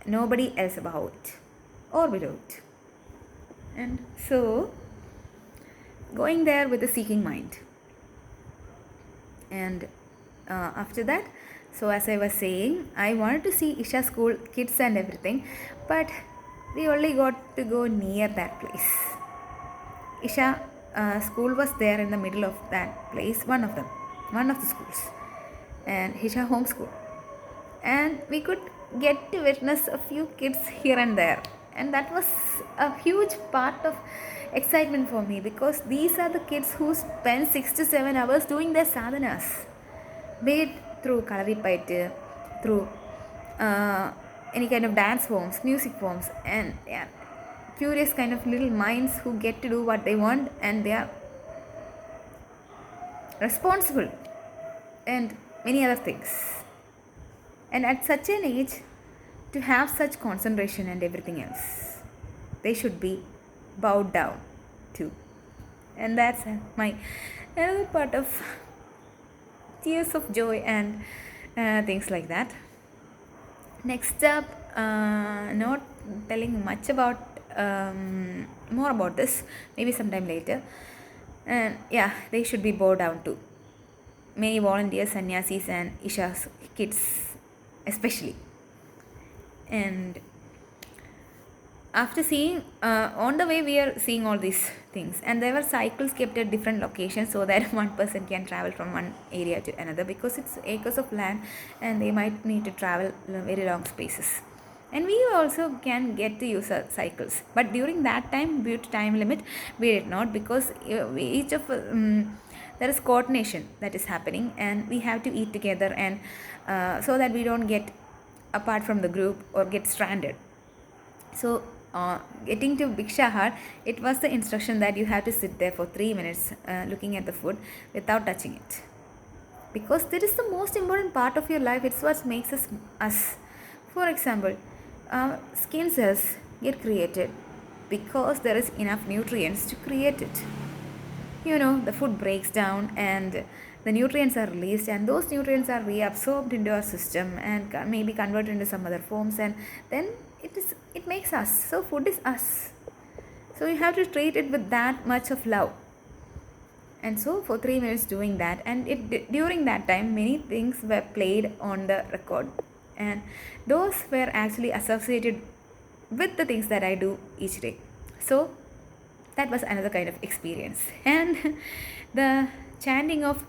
Nobody else above it or below it. And so, going there with a seeking mind. And after that, so as I was saying, I wanted to see Isha school kids and everything, but we only got to go near that place. Isha school was there in the middle of that place, one of the schools, and Isha home school. And we could get to witness a few kids here and there. And that was a huge part of excitement for me, because these are the kids who spend 6 to 7 hours doing their sadhanas, be it through Kalaripaitu, through any kind of dance forms, music forms, and yeah, curious kind of little minds who get to do what they want, and they are responsible and many other things. And at such an age, to have such concentration and everything else, they should be bowed down to. And that's my another part of tears of joy and things like that. Next up, not telling much about more about this, maybe sometime later. And yeah, they should be bowed down to. Many volunteers, sannyasis, and Isha's kids especially. And after seeing, on the way we are seeing all these things, and there were cycles kept at different locations so that one person can travel from one area to another, because it's acres of land and they might need to travel very long spaces. And we also can get to use cycles, but during that time, due to time limit, we did not, because each of there is coordination that is happening, and we have to eat together, and so that we don't get apart from the group or get stranded. So getting to Bhiksha Hut, it was the instruction that you have to sit there for 3 minutes looking at the food without touching it, because that is the most important part of your life. It's what makes us. For example, skin cells get created because there is enough nutrients to create it. The food breaks down and the nutrients are released, and those nutrients are reabsorbed into our system and maybe converted into some other forms, and then it makes us. So food is us. So you have to treat it with that much of love. And so for 3 minutes doing that, and during that time many things were played on the record, and those were actually associated with the things that I do each day. So that was another kind of experience. And the chanting of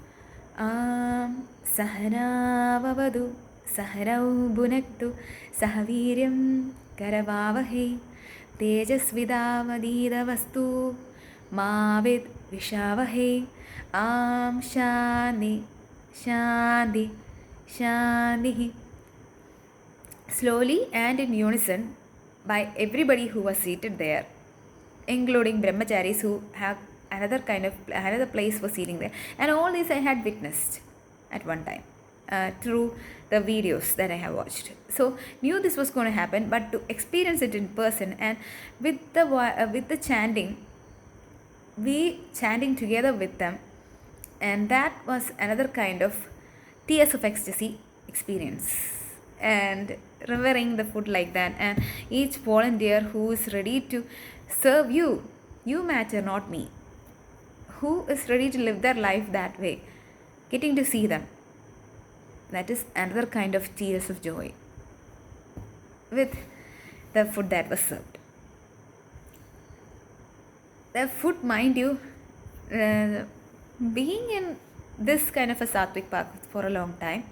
Sahanavavadu Saharau Bunaktu Sahaviryam Karavavahe Tejasvidavadidavastu Mavid Vishavahe Am Shanti Shanti Shanti, slowly and in unison by everybody who was seated there, including brahmacharis who have another place for seating there. And all this I had witnessed at one time through the videos that I have watched. So knew this was going to happen, but to experience it in person and with the chanting, we chanting together with them, and that was another kind of tears of ecstasy experience, and revering the food like that, and each volunteer who is ready to serve you. You matter, not me. Who is ready to live their life that way, getting to see them, that is another kind of tears of joy with the food that was served. The food, mind you, uh, being in this kind of a Sattvic path for a long time,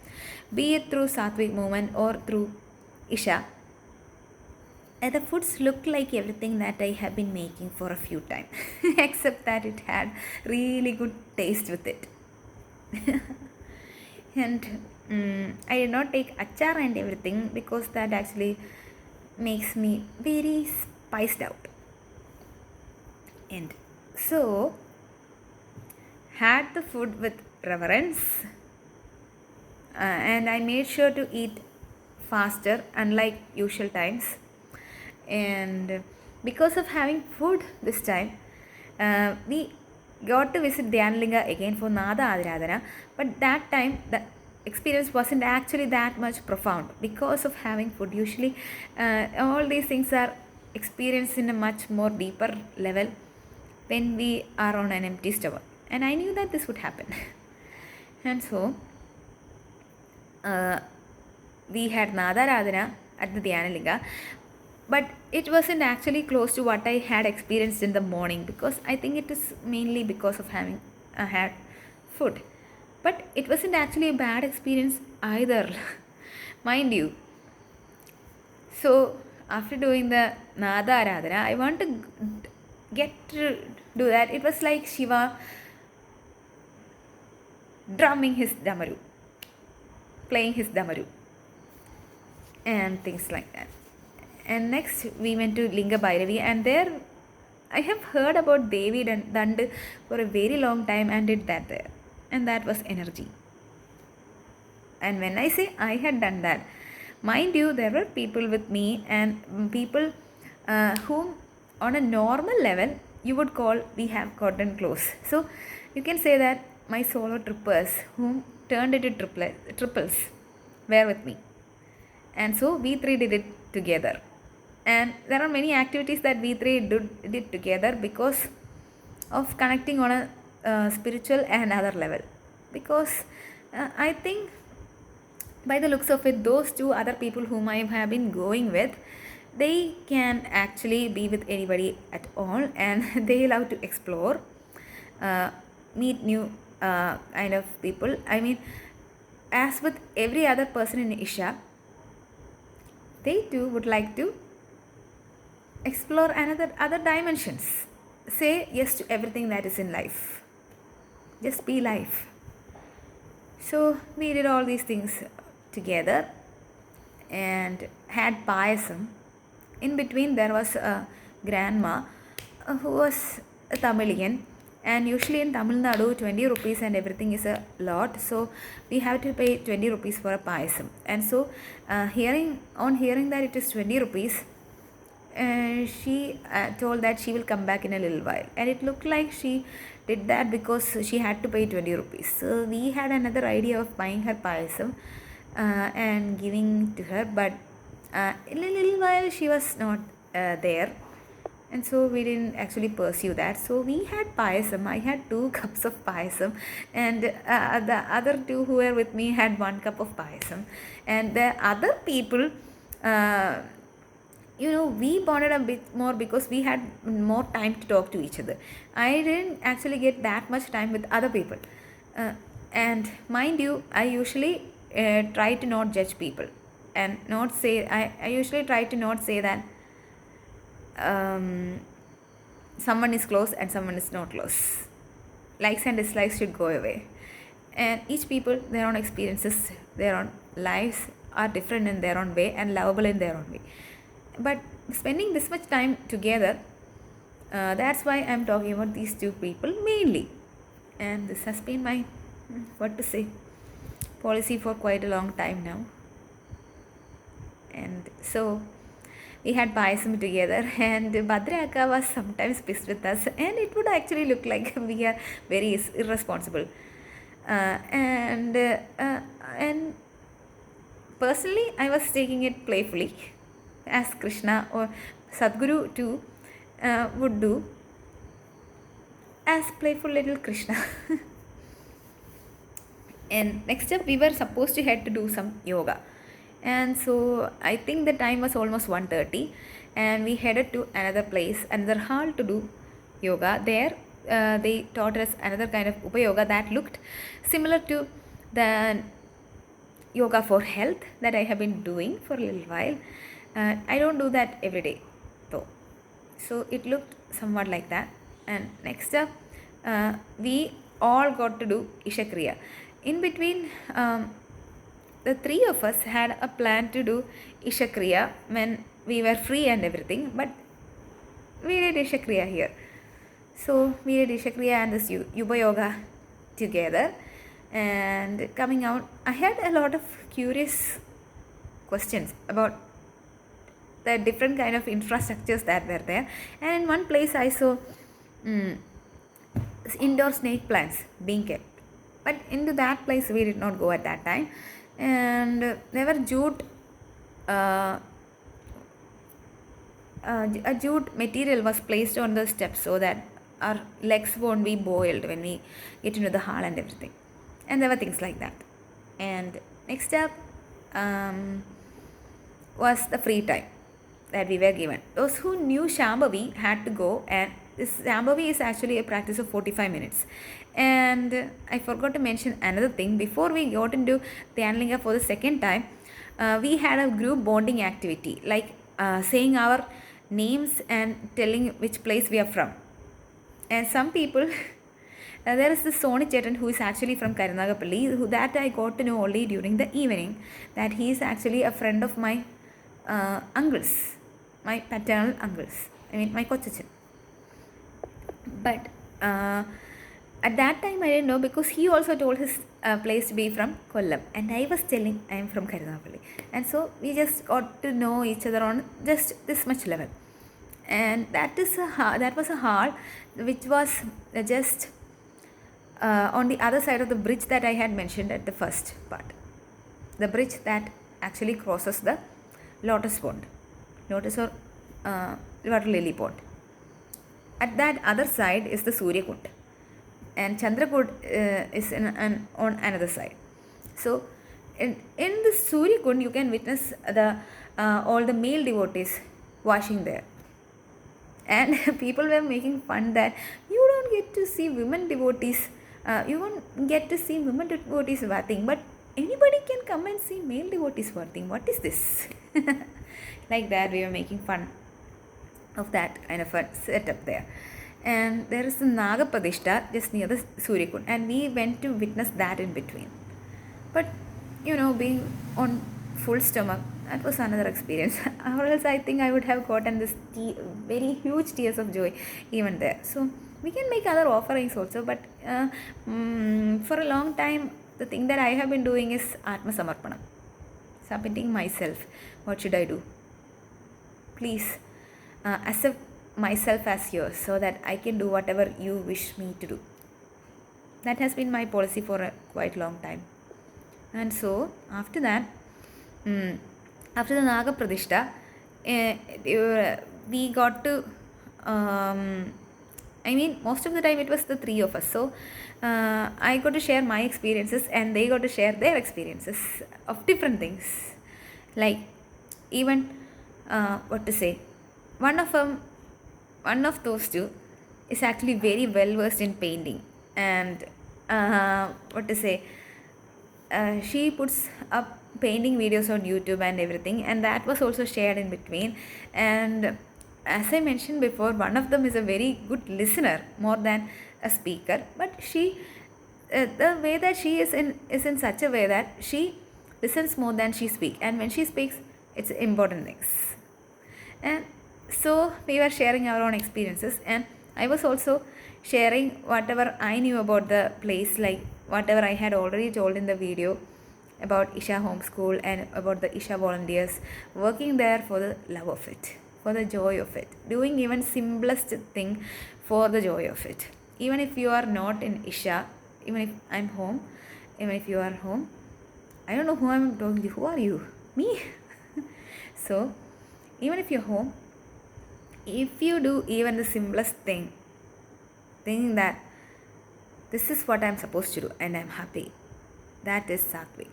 be it through Sattvic movement or through Isha, the foods looked like everything that I have been making for a few times, except that it had really good taste with it. And I did not take achar and everything because that actually makes me very spiced out. And so, had the food with reverence, and I made sure to eat faster, unlike usual times. And because of having food this time, we got to visit Dhyanlinga again for Nada Adhiradhana, but that time the experience wasn't actually that much profound because of having food. Usually, all these things are experienced in a much more deeper level when we are on an empty stomach, and I knew that this would happen. And so we had Nadaradhana at the Dhyanlinga, but it wasn't actually close to what I had experienced in the morning, because I think it is mainly because of having had food. But it wasn't actually a bad experience either, mind you. So after doing the Nada Aradhana, I want to get to do that. It was like Shiva drumming his damaru, playing his damaru, and things like that. And next we went to Linga Bhairavi, and there I have heard about Devi Dand for a very long time and did that there, and that was energy. And when I say I had done that, mind you, there were people with me, and people whom on a normal level you would call we have gotten close. So you can say that my solo trippers whom turned into triples were with me, and so we three did it together. And there are many activities that we three did together because of connecting on a spiritual and other level. Because I think by the looks of it, those two other people whom I have been going with, they can actually be with anybody at all, and they love to explore, meet new kind of people. I mean, as with every other person in Isha, they too would like to explore other dimensions. Say yes to everything that is in life. Just be life. So we did all these things together and had payasam. In between there was a grandma who was a Tamilian, and usually in Tamil Nadu 20 rupees and everything is a lot, so we have to pay 20 rupees for a payasam. And so hearing that it is 20 rupees, she told that she will come back in a little while, and it looked like she did that because she had to pay 20 rupees. So we had another idea of buying her payasam and giving to her, but in a little while she was not there, and so we didn't actually pursue that. So we had payasam. I had 2 cups of payasam, and the other two who were with me had 1 cup of payasam, and the other people, we bonded a bit more because we had more time to talk to each other. I didn't actually get that much time with other people. And mind you, I usually try to not judge people and not say, I usually try to not say that someone is close and someone is not close. Likes and dislikes should go away. And each people, their own experiences, their own lives are different in their own way and lovable in their own way. But spending this much time together, that's why I'm talking about these 2 people mainly. And this has been my, policy for quite a long time now. And so we had payasam together, and Bhadra Akka was sometimes pissed with us, and it would actually look like we are very irresponsible. And personally, I was taking it playfully, as Krishna or Sadhguru too would do, as playful little Krishna. And next up, we were supposed to head to do some yoga. And so I think the time was almost 1:30, and we headed to another place, another hall to do yoga. There, they taught us another kind of upayoga that looked similar to the yoga for health that I have been doing for a little while. I don't do that every day though. So it looked somewhat like that. And next up, we all got to do Isha Kriya. In between, the three of us had a plan to do Isha Kriya when we were free and everything, but we did Isha Kriya here. So we did Isha Kriya and this Yuba Yoga together. And coming out, I had a lot of curious questions about the different kind of infrastructures that were there. And in one place I saw indoor snake plants being kept. But into that place we did not go at that time. And there were a jute material was placed on the steps so that our legs won't be boiled when we get into the hall and everything. And there were things like that. And next up was the free time that we were given. Those who knew Shambhavi had to go, and this Shambhavi is actually a practice of 45 minutes. And I forgot to mention another thing. Before we got into Dhyanlinga for the second time, we had a group bonding activity, like saying our names and telling which place we are from. And some people, there is this Soni Chetan who is actually from Karunagapalli, who that I got to know only during the evening, that he is actually a friend of my uncles, my paternal uncles, I mean my kochachan. But at that time I didn't know, because he also told his place to be from Kollam, and I was telling I am from Karunagapalli. And so we just got to know each other on just this much level. And that was a hall which was just on the other side of the bridge that I had mentioned at the first part. The bridge that actually crosses the lotus pond, lotus or water lily pond. At that other side is the Surya Kund, and Chandrakund is on another side. So in the Surya Kund you can witness all the male devotees washing there. And people were making fun that you don't get to see women devotees, you won't get to see women devotees bathing, but anybody can come and see male devotees bathing. What is this? Like that, we were making fun of that kind of a setup there. And there is the Naga Pradishta just near the Surya Kund, and we went to witness that in between. But being on full stomach, that was another experience. Or else I think I would have gotten this very huge tears of joy even there. So we can make other offerings also, but for a long time the thing that I have been doing is Atma Samarpanam, submitting myself. What should I do? Please accept myself as yours, so that I can do whatever you wish me to do. That has been my policy for a quite long time. And so after that, after the Naga Pradishta, we got to, most of the time it was the three of us. So I got to share my experiences, and they got to share their experiences of different things. Like even, one of those two is actually very well versed in painting. And she puts up painting videos on YouTube and everything, and that was also shared in between. And as I mentioned before, one of them is a very good listener more than a speaker, but she the way that she is in such a way that she listens more than she speaks, and when she speaks, it's important things. And so we were sharing our own experiences, and I was also sharing whatever I knew about the place, like whatever I had already told in the video about Isha Homeschool and about the Isha volunteers working there for the love of it, for the joy of it, doing even simplest thing for the joy of it. Even if you are not in Isha, even if I'm home, even if you are home. I don't know who I'm talking to. Who are you? Me? So, even if you're home, if you do even the simplest thing, thinking that this is what I'm supposed to do and I'm happy, that is Satvik.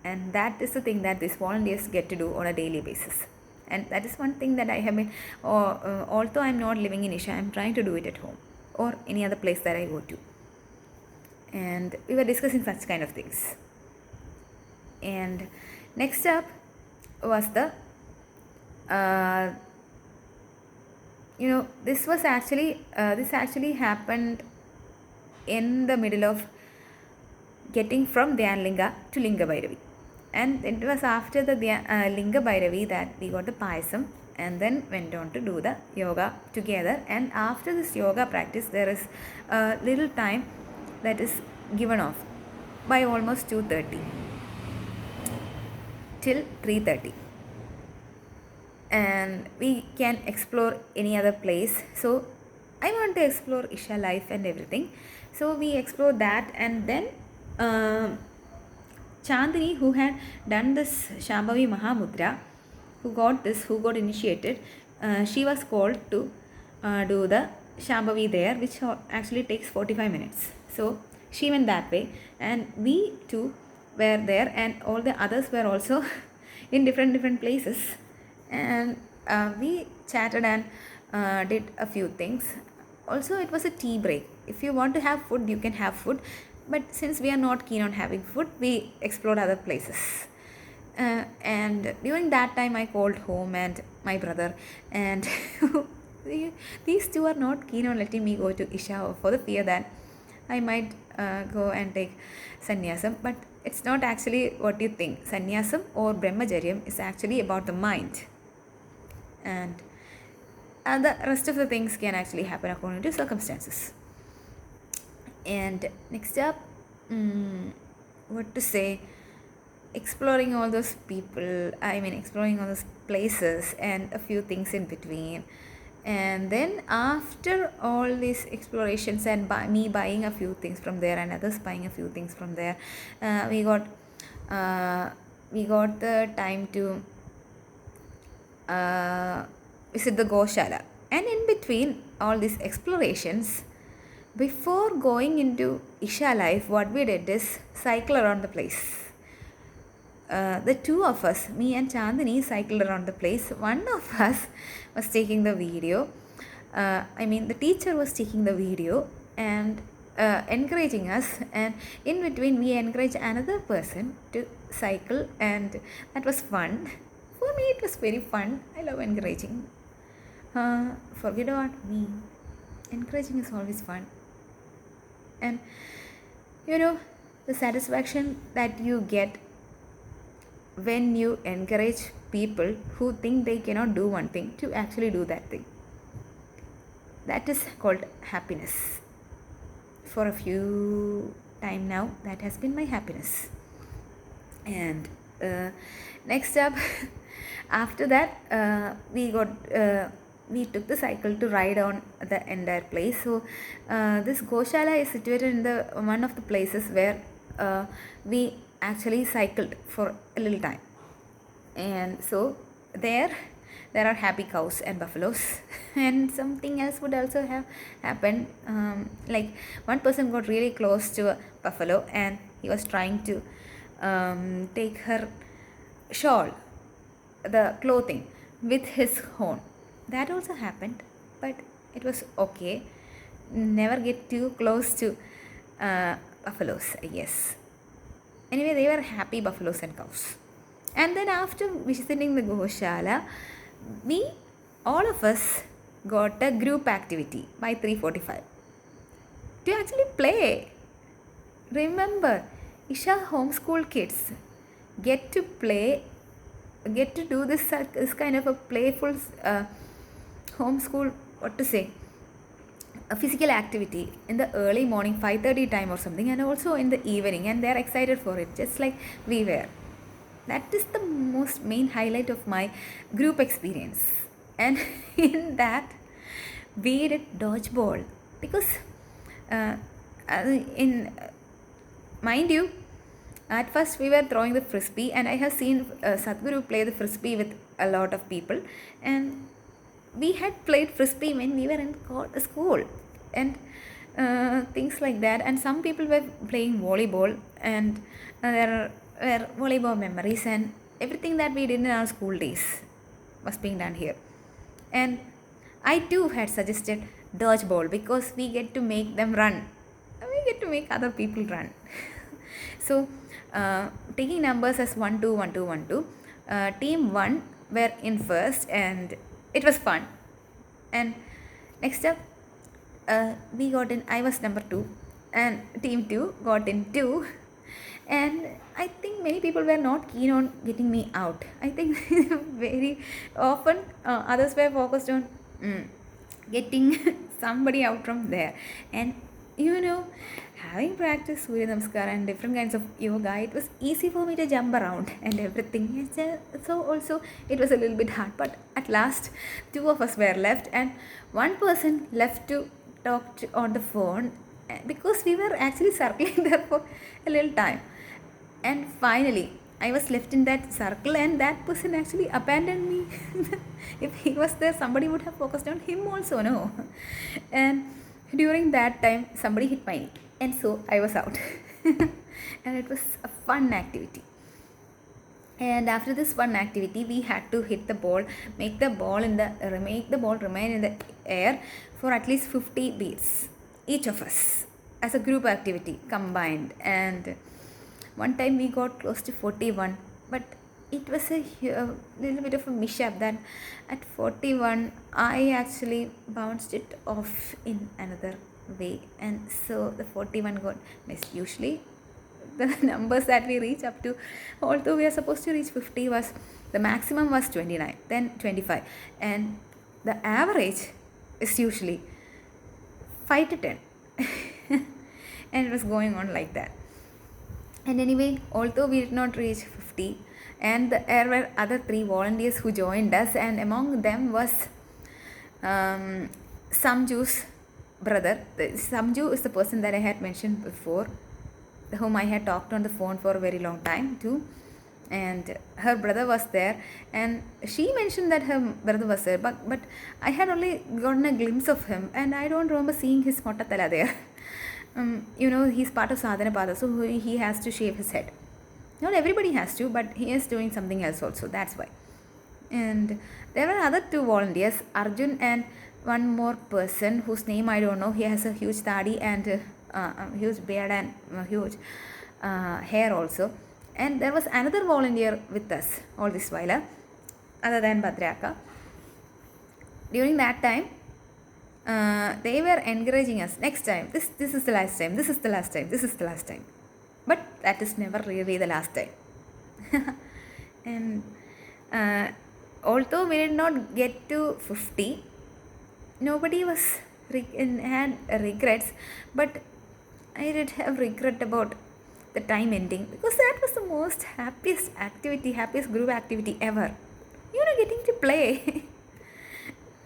And that is the thing that these volunteers get to do on a daily basis. And that is one thing that I have been, although I'm not living in Isha, I'm trying to do it at home or any other place that I go to. And we were discussing such kind of things. And next up was the, this actually happened in the middle of getting from Dhyanlinga to Linga Bhairavi. And it was after the Linga Bhairavi that we got the payasam and then went on to do the yoga together. And after this yoga practice, there is a little time that is given off by almost 2:30 till 3:30. And we can explore any other place. So I want to explore Isha life and everything. So we explore that, and then Chandini, who had done this Shambhavi Mahamudra, who got initiated, she was called to do the Shambhavi there, which actually takes 45 minutes. So she went that way, and we too were there, and all the others were also in different places. And we chatted and did a few things. Also, it was a tea break. If you want to have food, you can have food. But since we are not keen on having food, we explored other places. And during that time, I called home and my brother, and these two are not keen on letting me go to Isha for the fear that I might go and take sannyasam. But it's not actually what you think. Sannyasam or brahmacharyam is actually about the mind. And the rest of the things can actually happen according to circumstances. And next up, what to say, exploring all those people, exploring all those places and a few things in between. And then after all these explorations and me buying a few things from there and others buying a few things from there, we got the time to visit the Goshala. And in between all these explorations, before going into Isha life, what we did is cycle around the place. The two of us, me and Chandini, cycled around the place. One of us was taking the video. The teacher was taking the video and encouraging us. And in between, we encouraged another person to cycle, and that was fun. For me, it was very fun. I love encouraging. Forget about me. Encouraging is always fun. And the satisfaction that you get when you encourage people who think they cannot do one thing to actually do that thing, that is called happiness. For a few time now, that has been my happiness. And next up, after that, we took the cycle to ride on the entire place. So this Goshala is situated in the one of the places where we actually cycled for a little time. And so there are happy cows and buffaloes. And something else would also have happened. Like one person got really close to a buffalo and he was trying to take her shawl, the clothing, with his horn. That also happened, but it was okay. Never get too close to buffaloes, I guess. Anyway, they were happy buffaloes and cows. And then after visiting the Goshala, all of us got a group activity by 3:45 to actually play. Remember, Isha homeschool kids get to play, get to do this kind of a playful homeschool, a physical activity in the early morning 5:30 time or something, and also in the evening, and they're excited for it just like we were. That is the most main highlight of my group experience. And in that we did dodgeball, because mind you, at first we were throwing the frisbee, and I have seen Sadhguru play the frisbee with a lot of people, and we had played frisbee when we were in school, and things like that. And some people were playing volleyball, and there were volleyball memories, and everything that we did in our school days was being done here. And I too had suggested dodgeball because we get to make them run. We get to make other people run. So, taking numbers as 1 2 1 2 1 2, team 1 were in first, and it was fun. And next up, we got in, I was number 2, and team 2 got in 2. And I think many people were not keen on getting me out. I think very often others were focused on getting somebody out from there. And having practiced Surya Namaskar and different kinds of yoga, it was easy for me to jump around and everything. So also it was a little bit hard, but at last 2 of us were left, and one person left to talk on the phone because we were actually circling there for a little time. And finally I was left in that circle, and that person actually abandoned me. If he was there, somebody would have focused on him also, no? And during that time, somebody hit my knee, and so I was out. And it was a fun activity. And after this fun activity, we had to hit the ball, make the ball remain in the air for at least 50 beats, each of us, as a group activity combined. And one time we got close to 41, but it was a little bit of a mishap that at 41 I actually bounced it off in another way, and so the 41 got missed. Usually the numbers that we reach up to, although we are supposed to reach 50, was the maximum was 29, then 25, and the average is usually 5 to 10. And it was going on like that. And anyway, although we did not reach 50, and there were other 3 volunteers who joined us, and among them was Samju's brother. Samju is the person that I had mentioned before, whom I had talked on the phone for a very long time too. And her brother was there, and she mentioned that her brother was there, but I had only gotten a glimpse of him, and I don't remember seeing his motatala there. He's part of Sadhana Pada, so he has to shave his head. Not everybody has to, but he is doing something else also, that's why. And there were other 2 volunteers, Arjun and one more person whose name I don't know. He has a huge dadi and huge beard and huge hair also. And there was another volunteer with us all this while, other than Bhadraka. During that time, they were encouraging us, next time, this is the last time, this is the last time, this is the last time. But that is never really the last time. And although we did not get to 50, nobody had regrets, but I did have regret about the time ending, because that was the most happiest group activity ever. Getting to play.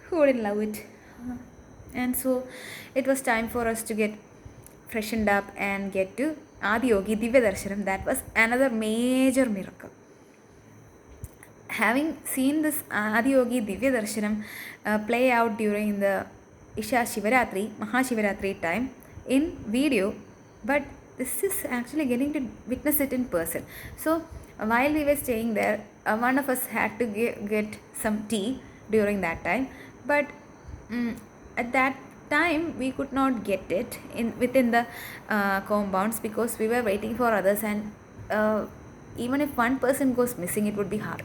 Who wouldn't love it? And so it was time for us to get freshened up and get to Adiyogi Divya Darshanam. That was another major miracle. Having seen this Adiyogi Divya Darshanam play out during the Isha Shivaratri, Mahashivaratri time in video, but this is actually getting to witness it in person. So while we were staying there, one of us had to get some tea during that time, but at that time we could not get it within the compounds, because we were waiting for others, and even if one person goes missing, it would be hard.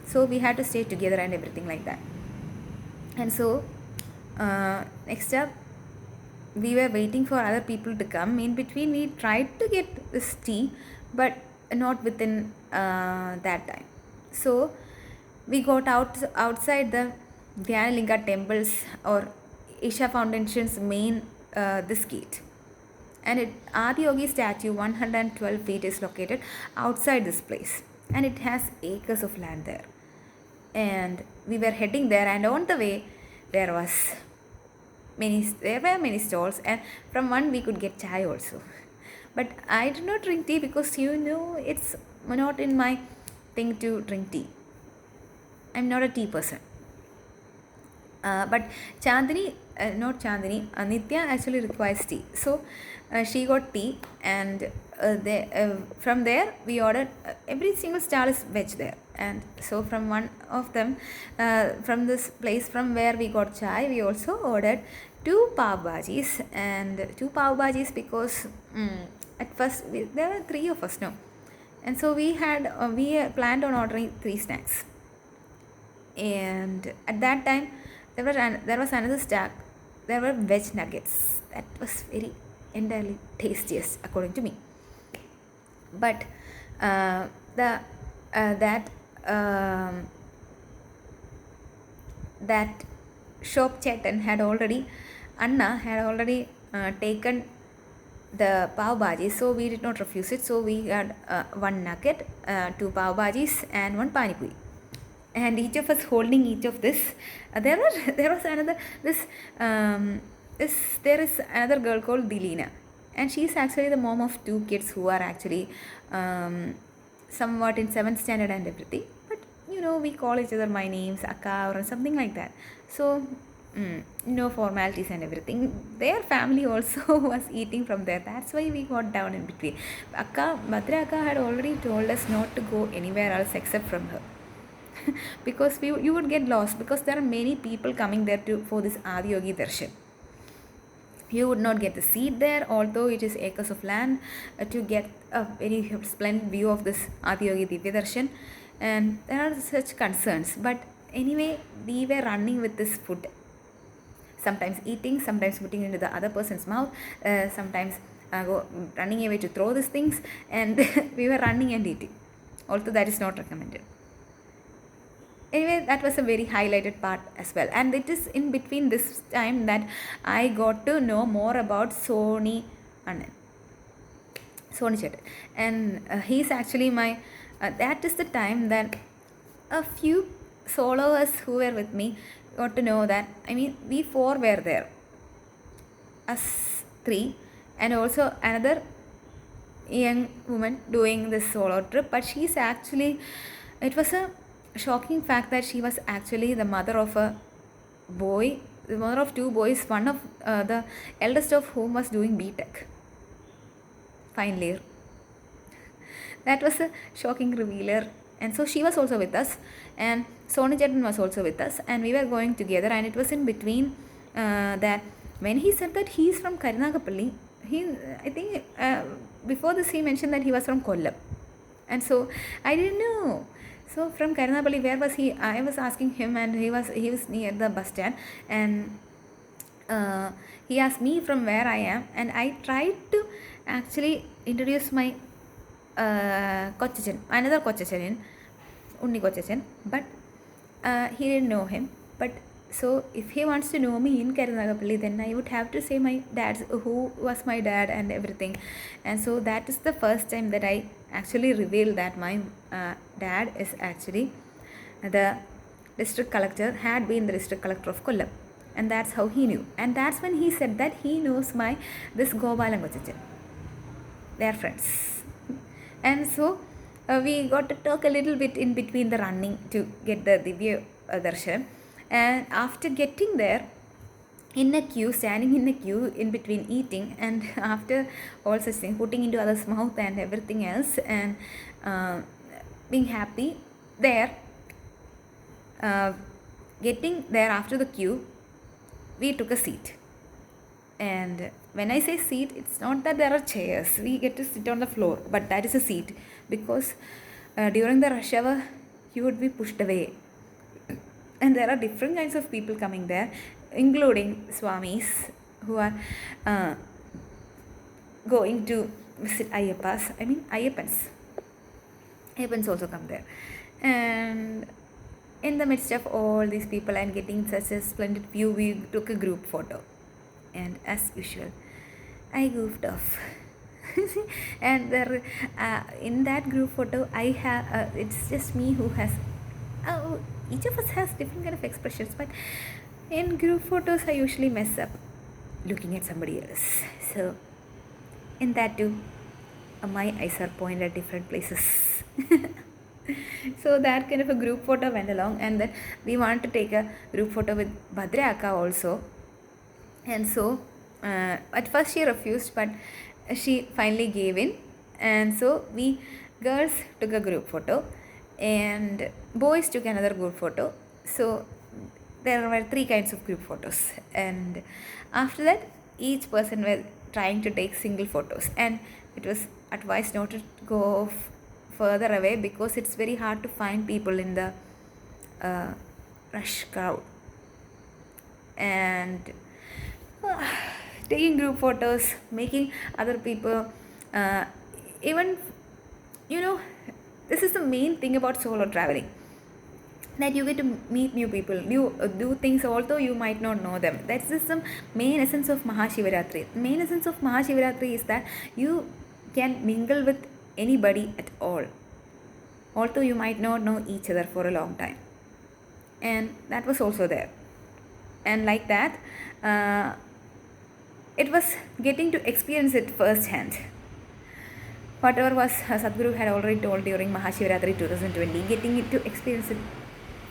So we had to stay together and everything like that. And so next up, we were waiting for other people to come. In between, we tried to get this tea, but not within that time. So we got outside the Dhyanalinga temples or Isha Foundation's main this gate, and Adiyogi statue 112 feet is located outside this place, and it has acres of land there. And we were heading there, and on the way there were many stalls, and from one we could get chai also. But I do not drink tea because it's not in my thing to drink tea. I'm not a tea person. But Chandini, not Chandini, Nitya actually requires tea. So she got tea, and from there we ordered. Every single stall is veg there, and so from one of them, from this place from where we got chai, we also ordered two pav bhajis, and two pav bhajis because at first there were three of us, no, and so we planned on ordering three snacks. And at that time there was another stack. There were veg nuggets that was very entirely tastiest according to me. But the that that shop Chetan had already Anna had already taken the pav bhaji, so we did not refuse it. So we had one nugget, two pav bhajis, and one pani puri. And each of us holding each of this. There was another there is another girl called Dilina, and she is actually the mom of two kids who are actually somewhat in 7th standard and everything. But we call each other my names, Akka or something like that. So no formalities and everything. Their family also was eating from there. That's why we got down in between. Bhadra Akka had already told us not to go anywhere else except from her. Because you would get lost, because there are many people coming there for this Adiyogi Darshan. You would not get the seat there, although it is acres of land, to get a very splendid view of this Adiyogi Divya Darshan. And there are such concerns. But anyway, we were running with this food. Sometimes eating, sometimes putting into the other person's mouth, sometimes running away to throw these things, and we were running and eating. Although that is not recommended. Anyway, that was a very highlighted part as well. And it is in between this time that I got to know more about Sony Annan. Sony Chetan. And he's actually my, that is the time that a few soloists who were with me got to know that, we four were there. Us three, and also another young woman doing this solo trip. But she's actually, it was a shocking fact that she was actually the mother of a boy, the mother of two boys, one of the eldest of whom was doing B.Tech final year. That was a shocking revealer. And so she was also with us, and Sony Chetan was also with us, and we were going together. And it was in between that when he said that he is from Karunagapalli, I think before this he mentioned that he was from Kollam. And so I didn't know. So from Karunagapalli, where was he? I was asking him, and he was near the bus stand, and he asked me from where I am, and I tried to actually introduce my Kochachan, another Kochachan, Unni Kochachan, but he didn't know him. But so if he wants to know me in Karunagapalli, then I would have to say my dad's, who was my dad and everything. And so that is the first time that I actually revealed that my dad is actually the district collector, had been the district collector of Kollam. And that's how he knew. And that's when he said that he knows this Gopalan Kochachan. They are friends. And so we got to talk a little bit in between the running to get the Divya Darshan. And after getting there, in a queue, standing in a queue in between eating, and after all such things, putting into others' mouth and everything else, and being happy there, getting there after the queue, we took a seat. And when I say seat, it's not that there are chairs. We get to sit on the floor, but that is a seat, because during the rush hour, you would be pushed away. And there are different kinds of people coming there, including Swamis who are going to visit Ayyappas. Ayyapans. Ayyapans also come there. And in the midst of all these people and getting such a splendid view, we took a group photo. And as usual, I goofed off. And there, in that group photo, I have, it's just me who has, each of us has different kind of expressions, but in group photos I usually mess up looking at somebody else. So in that too, my eyes are pointed at different places. So that kind of a group photo went along, and then we want to take a group photo with Bhadra Akka also. And so at first she refused, but she finally gave in. And so we girls took a group photo and boys took another group photo. So there were three kinds of group photos, and after that each person was trying to take single photos, and it was advised not to go further away because it's very hard to find people in the rush crowd. And taking group photos, making other people, even, you know, this is the main thing about solo traveling, that you get to meet new people, you do things although you might not know them. That's just the main essence of Mahashivaratri. The main essence of Mahashivaratri is that you can mingle with anybody at all, although you might not know each other for a long time. And that was also there. And like that, it was getting to experience it firsthand. Whatever was Sadhguru had already told during Mahashivaratri 2020, getting it to experience it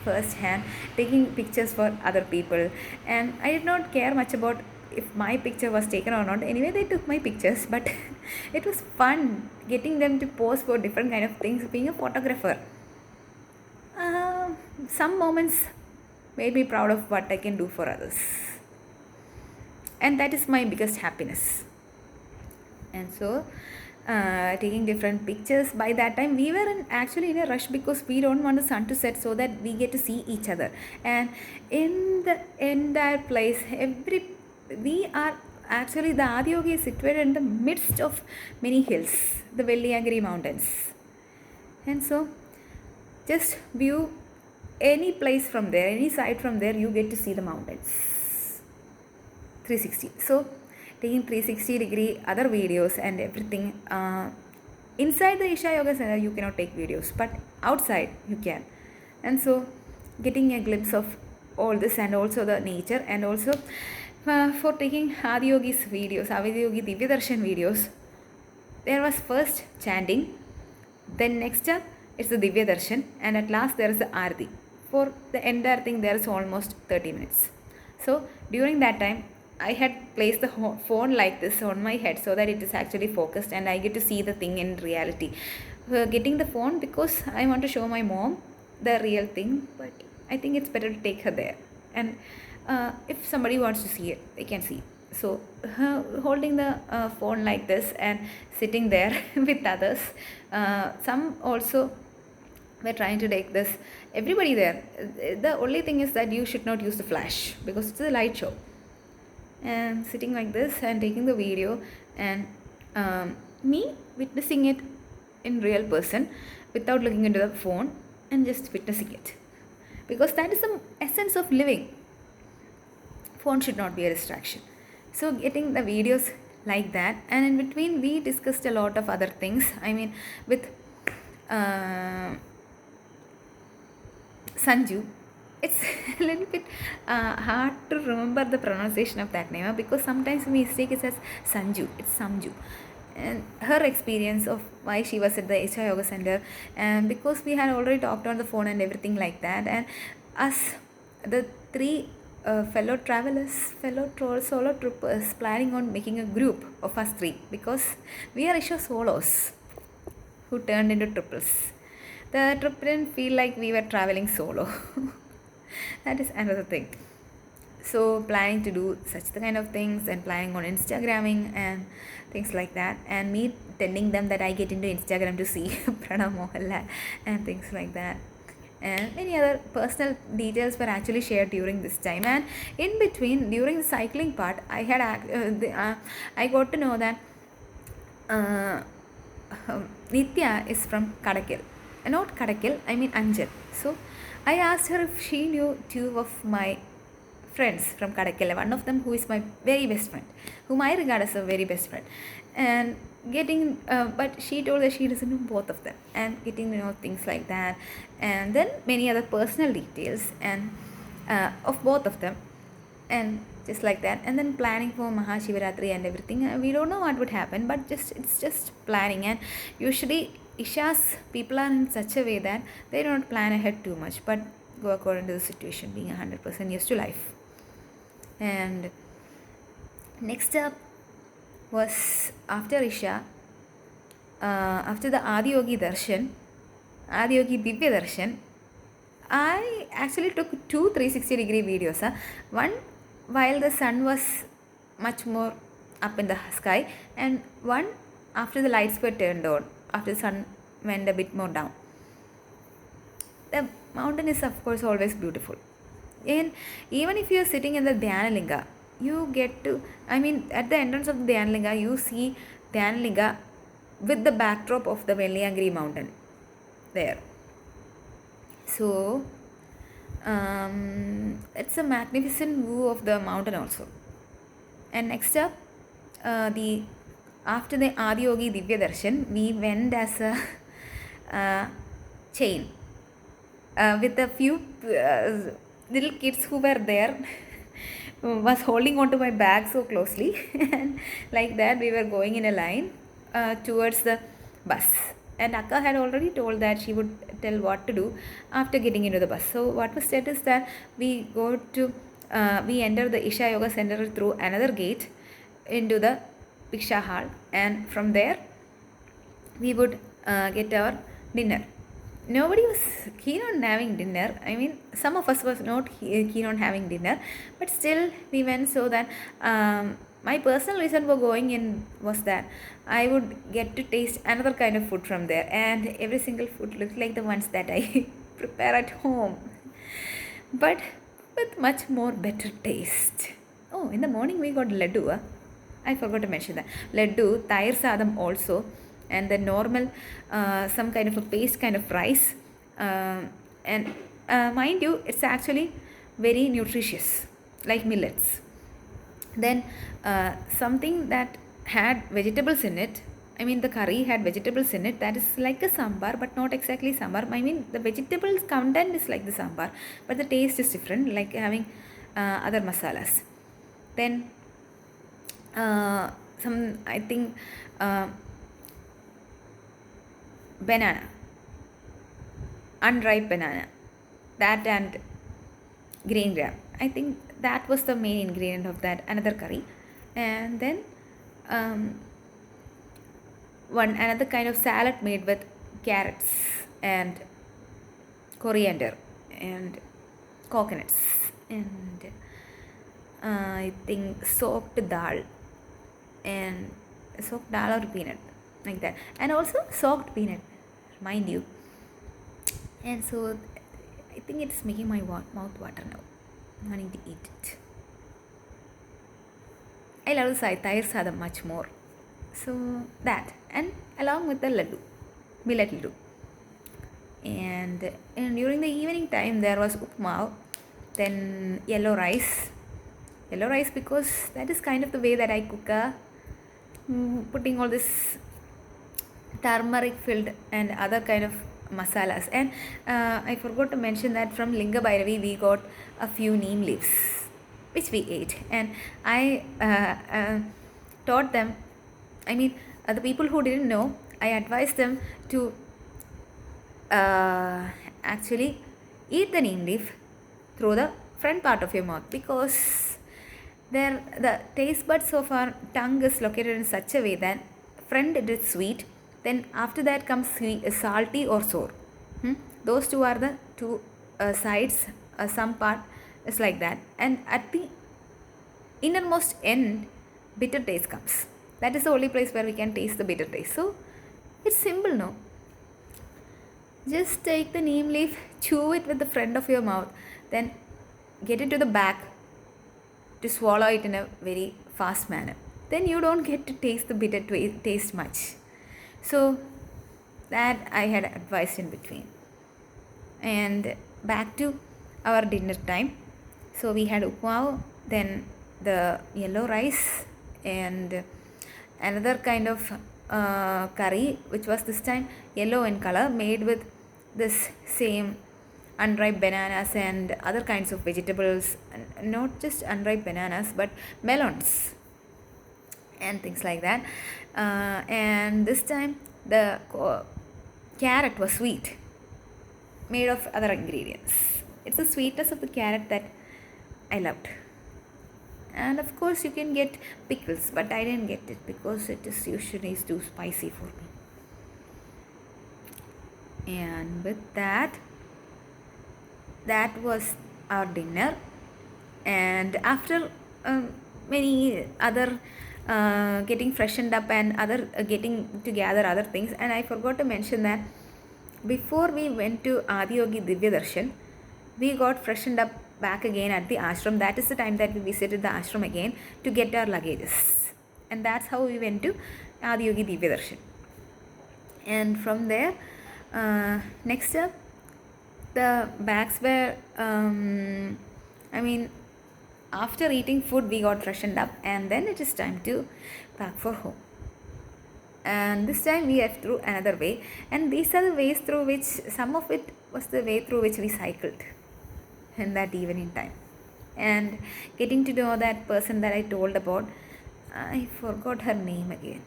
firsthand, taking pictures for other people. And I did not care much about if my picture was taken or not. Anyway, they took my pictures, but it was fun getting them to pose for different kind of things, being a photographer. Some moments made me proud of what I can do for others, and that is my biggest happiness. And so taking different pictures, by that time we were actually in a rush because we don't want the sun to set so that we get to see each other. And in the entire place, we are actually, the Adiyogi is situated in the midst of many hills, the Velliyagiri mountains. And so just view any place from there, any side from there, you get to see the mountains 360. So taking 360-degree other videos and everything. Inside the Isha Yoga Center you cannot take videos, but outside you can. And so getting a glimpse of all this, and also the nature, and also for taking Adiyogi's videos, Adiyogi Divya Darshan videos, there was first chanting, then next up it's the Divya Darshan, and at last there is the Aarti. For the entire thing there is almost 30 minutes. So during that time I had placed the phone like this on my head so that it is actually focused and I get to see the thing in reality. Getting the phone because I want to show my mom the real thing, but I think it's better to take her there. And if somebody wants to see it, they can see. So holding the phone like this and sitting there with others. Some also were trying to take this. Everybody there. The only thing is that you should not use the flash because it's a light show. And sitting like this and taking the video, and me witnessing it in real person without looking into the phone and just witnessing it, because that is the essence of living. Phone should not be a distraction. So getting the videos like that, and in between we discussed a lot of other things. I mean, with Sanju, it's a little bit hard to remember the pronunciation of that name because sometimes we mistake it as Sanju. It's Samju. And her experience of why she was at the Isha Yoga Center, and because we had already talked on the phone and everything like that, and us, the three fellow travelers, solo troopers, planning on making a group of us three because we are Isha solos who turned into triples. The trip didn't feel like we were traveling solo. That is another thing. So planning to do such the kind of things and planning on Instagramming and things like that, and me telling them that I get into Instagram to see Pranav Mohanlal and things like that. And many other personal details were actually shared during this time. And in between, during the cycling part, I got to know that Nitya is from Kadakil. Not Kadakil, I mean Anjal. So I asked her if she knew two of my friends from Kadakil. One of them who is my very best friend, whom I regard as a very best friend. And but she told that she doesn't know both of them, and getting to know things like that. And then many other personal details and of both of them. And just like that, and then planning for Mahashivaratri and everything. We don't know what would happen, but it's just planning. And usually Isha's people are in such a way that they don't plan ahead too much, but go according to the situation, being 100% used to life. And next up was after Isha, after the Adiyogi Darshan, Adiyogi Divya Darshan, I actually took two 360-degree videos. One while the sun was much more up in the sky, and one after the lights were turned on, after the sun went a bit more down. The mountain is of course always beautiful. And even if you are sitting in the Dhyanalinga, you get to, at the entrance of the Dhyanalinga, you see Dhyanalinga with the backdrop of the Velliyangiri mountain there. So, it's a magnificent view of the mountain also. And next up, after the Adiyogi Divya Darshan, we went as a chain with a few little kids who were there. Was holding on to my bag so closely, and like that we were going in a line towards the bus. And Akka had already told that she would tell what to do after getting into the bus. So what was said is that we enter the Isha Yoga Center through another gate into the Diksha Hall, and from there we would get our dinner. Nobody was keen on having dinner. Some of us was not keen on having dinner, but still we went, so that my personal reason for going in was that I would get to taste another kind of food from there, and every single food looked like the ones that I prepare at home, but with much more better taste. Oh, in the morning we got laddu. I forgot to mention that. Laddu, Tayir Sadam also, and the normal some kind of a paste kind of rice. And mind you, it's actually very nutritious, like millets. Then something that had vegetables in it. The curry had vegetables in it. That is like a sambar, but not exactly sambar. The vegetables content is like the sambar, but the taste is different, like having other masalas. Then banana, unripe banana, that and green gram. I think that was the main ingredient of that another curry. And then another kind of salad made with carrots and coriander and coconuts, and I think soaked dal or peanut, like that, and also soaked peanut, mind you. And so I think it's making my mouth water now, wanting to eat it. I love the Tayir Sadam much more. So that, and along with the laddu, millet laddu. And during the evening time there was upma, then yellow rice because that is kind of the way that I cook, putting all this turmeric filled and other kind of masalas. And I forgot to mention that from Linga Bhairavi we got a few neem leaves which we ate, and I taught them, the people who didn't know, I advised them to actually eat the neem leaf through the front part of your mouth, because the taste buds of our tongue is located in such a way that front it is sweet, then after that comes salty or sour. Those two are the two sides. Some part is like that, and at the innermost end bitter taste comes. That is the only place where we can taste the bitter taste. So it's simple, no? Just take the neem leaf, chew it with the front of your mouth, then get it to the back to swallow it in a very fast manner. Then you don't get to taste the bitter taste much. So that I had advised in between. And back to our dinner time. So we had upma, then the yellow rice, and another kind of curry, which was this time yellow in color, made with this same unripe bananas and other kinds of vegetables, not just unripe bananas but melons and things like that. And this time the carrot was sweet, made of other ingredients. It's the sweetness of the carrot that I loved. And of course you can get pickles, but I didn't get it because it is usually too spicy for me. And with that, that was our dinner. And after many other getting freshened up and other getting to gather other things, and I forgot to mention that before we went to Adiyogi Divya Darshan, we got freshened up back again at the ashram. That is the time that we visited the ashram again to get our luggages, and that's how we went to Adiyogi Divya Darshan. And from there, next up, the bags were after eating food we got freshened up, and then it is time to pack for home. And this time we have through another way, and these are the ways through which, some of it was the way through which we cycled in that evening time. And getting to know that person that I told about, I forgot her name again.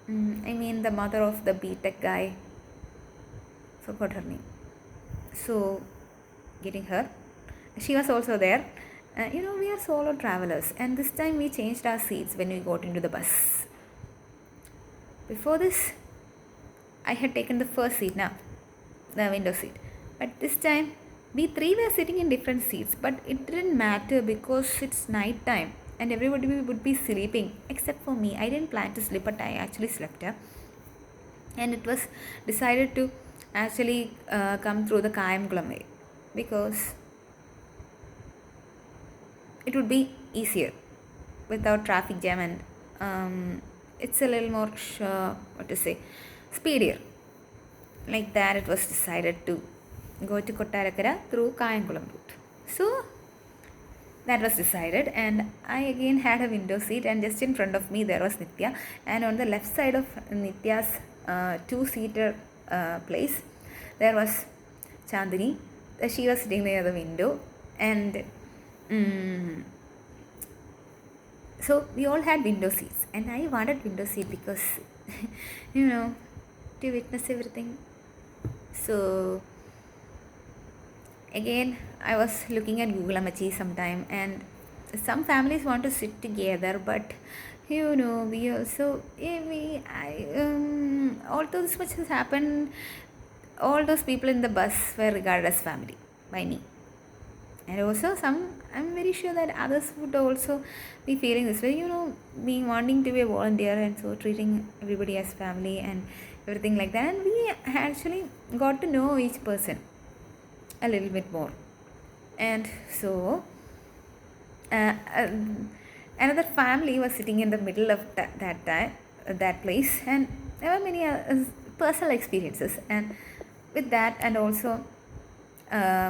The mother of the B.Tech guy, forgot her name. So getting her, she was also there. We are solo travelers, and this time we changed our seats when we got into the bus. Before this, I had taken the first seat now, the window seat. But this time, we three were sitting in different seats, but it didn't matter because it's night time and everybody would be sleeping except for me. I didn't plan to sleep, but I actually slept. And it was decided to actually come through the Kayankulam way because it would be easier without traffic jam, and it's a little more speedier. Like that, it was decided to go to Kottarakara through Kayankulam route. So that was decided, and I again had a window seat, and just in front of me there was Nitya, and on the left side of Nitya's two-seater place there was Chandini. She was sitting near the window, and so we all had window seats, and I wanted window seat because to witness everything. So again, I was looking at Google Amachi sometime, and some families want to sit together, but we also although this much has happened, all those people in the bus were regarded as family by me. And also I'm very sure that others would also be feeling this way, being wanting to be a volunteer and so treating everybody as family and everything like that. And we actually got to know each person a little bit more. And so another family was sitting in the middle of that place, and there were many personal experiences. And with that, and also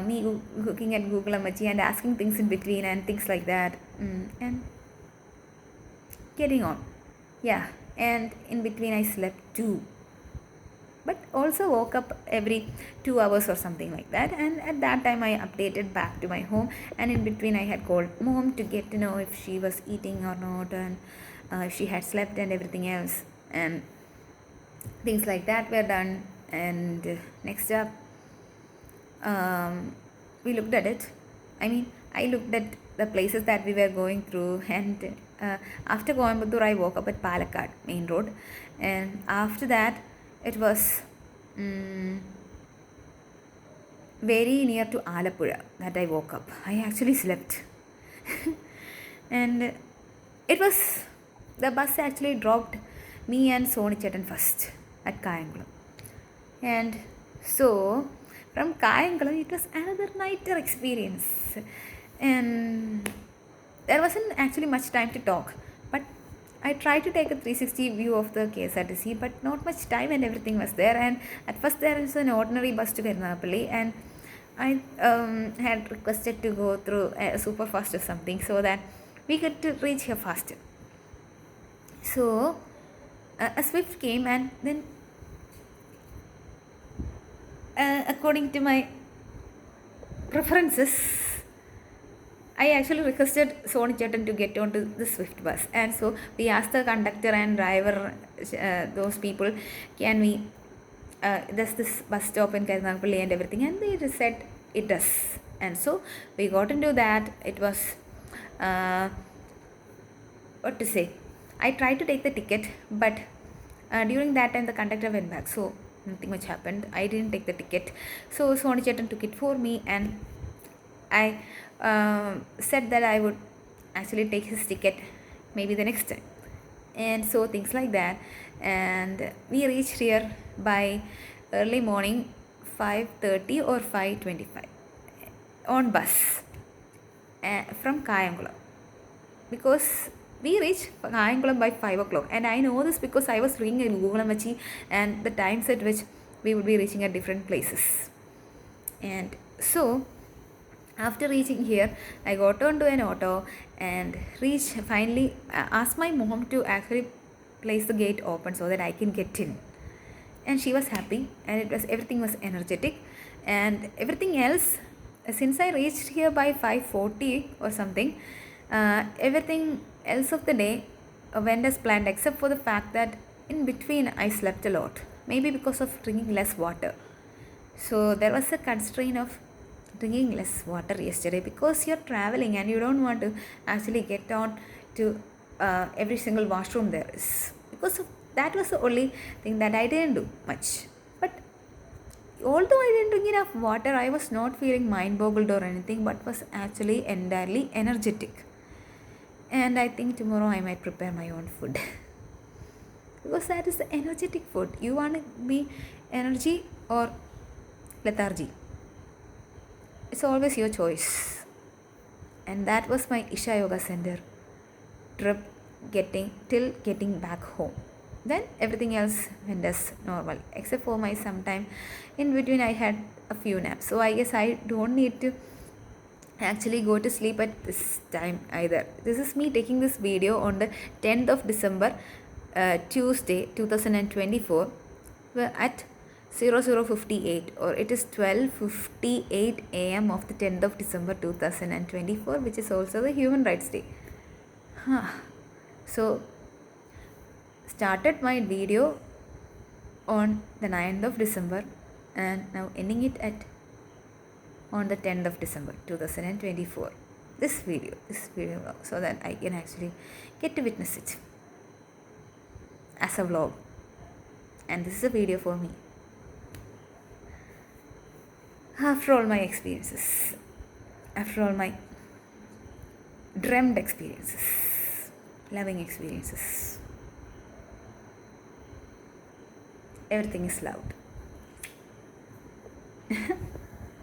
me looking at Google Amachi and asking things in between and things like that, and getting on. And in between I slept too, but also woke up every 2 hours or something like that. And at that time I updated back to my home, and in between I had called mom to get to know if she was eating or not, and if she had slept and everything else, and things like that were done. And next up, we looked at it. I looked at the places that we were going through, and after Coimbatore I woke up at Palakkad main road, and after that it was very near to Alappuzha that I woke up. I actually slept and the bus actually dropped me and Soni Chetan first at Kayankulam, and so from Kayankulam it was another nighter experience, and there wasn't actually much time to talk, but I tried to take a 360 view of the KSRTC, but not much time, and everything was there. And at first there is an ordinary bus to Karnapalli, and I had requested to go through a super fast or something so that we could to reach here faster. So a Swift came, and then according to my preferences, I actually requested Sony Chetan to get onto the Swift bus, and so we asked the conductor and driver, those people, can we? Does this bus stop in Karnataka and everything? And they just said it does, and so we got into that. It was, what to say? I tried to take the ticket, but during that time the conductor went back, so nothing much happened. I didn't take the ticket, so Sony Chetan took it for me, and I said that I would actually take his ticket maybe the next time, and so things like that. And we reached here by early morning 5:30 or 5:25 on bus from Kayangulam, because we reached Kayangulam by 5 o'clock, and I know this because I was reading in Google Machi and the times at which we would be reaching at different places. And so after reaching here, I got onto an auto and reached, finally asked my mom to actually place the gate open so that I can get in. And she was happy, and everything was energetic, and everything else, since I reached here by 5:40 or something, everything else of the day went as planned, except for the fact that in between I slept a lot, maybe because of drinking less water. So there was a constraint of drinking less water yesterday, because you're traveling and you don't want to actually get on to every single washroom there is. Because of that was the only thing that I didn't do much. But although I didn't drink enough water, I was not feeling mind boggled or anything, but was actually entirely energetic. And I think tomorrow I might prepare my own food. Because that is the energetic food. You want to be energy or lethargy. It's always your choice. And that was my Isha Yoga Center trip, getting back home. Then everything else went as normal, except for my sometime in between I had a few naps. So I guess I don't need to actually go to sleep at this time either. This is me taking this video on the 10th of December, Tuesday 2024, at 00:58, or it is 12:58 a.m. of the 10th of December 2024, which is also the Human Rights Day. So started my video on the 9th of December, and now ending it at on the 10th of December 2024. This video so that I can actually get to witness it as a vlog, and this is a video for me. After all my experiences, after all my dreamed experiences, loving experiences, everything is loud.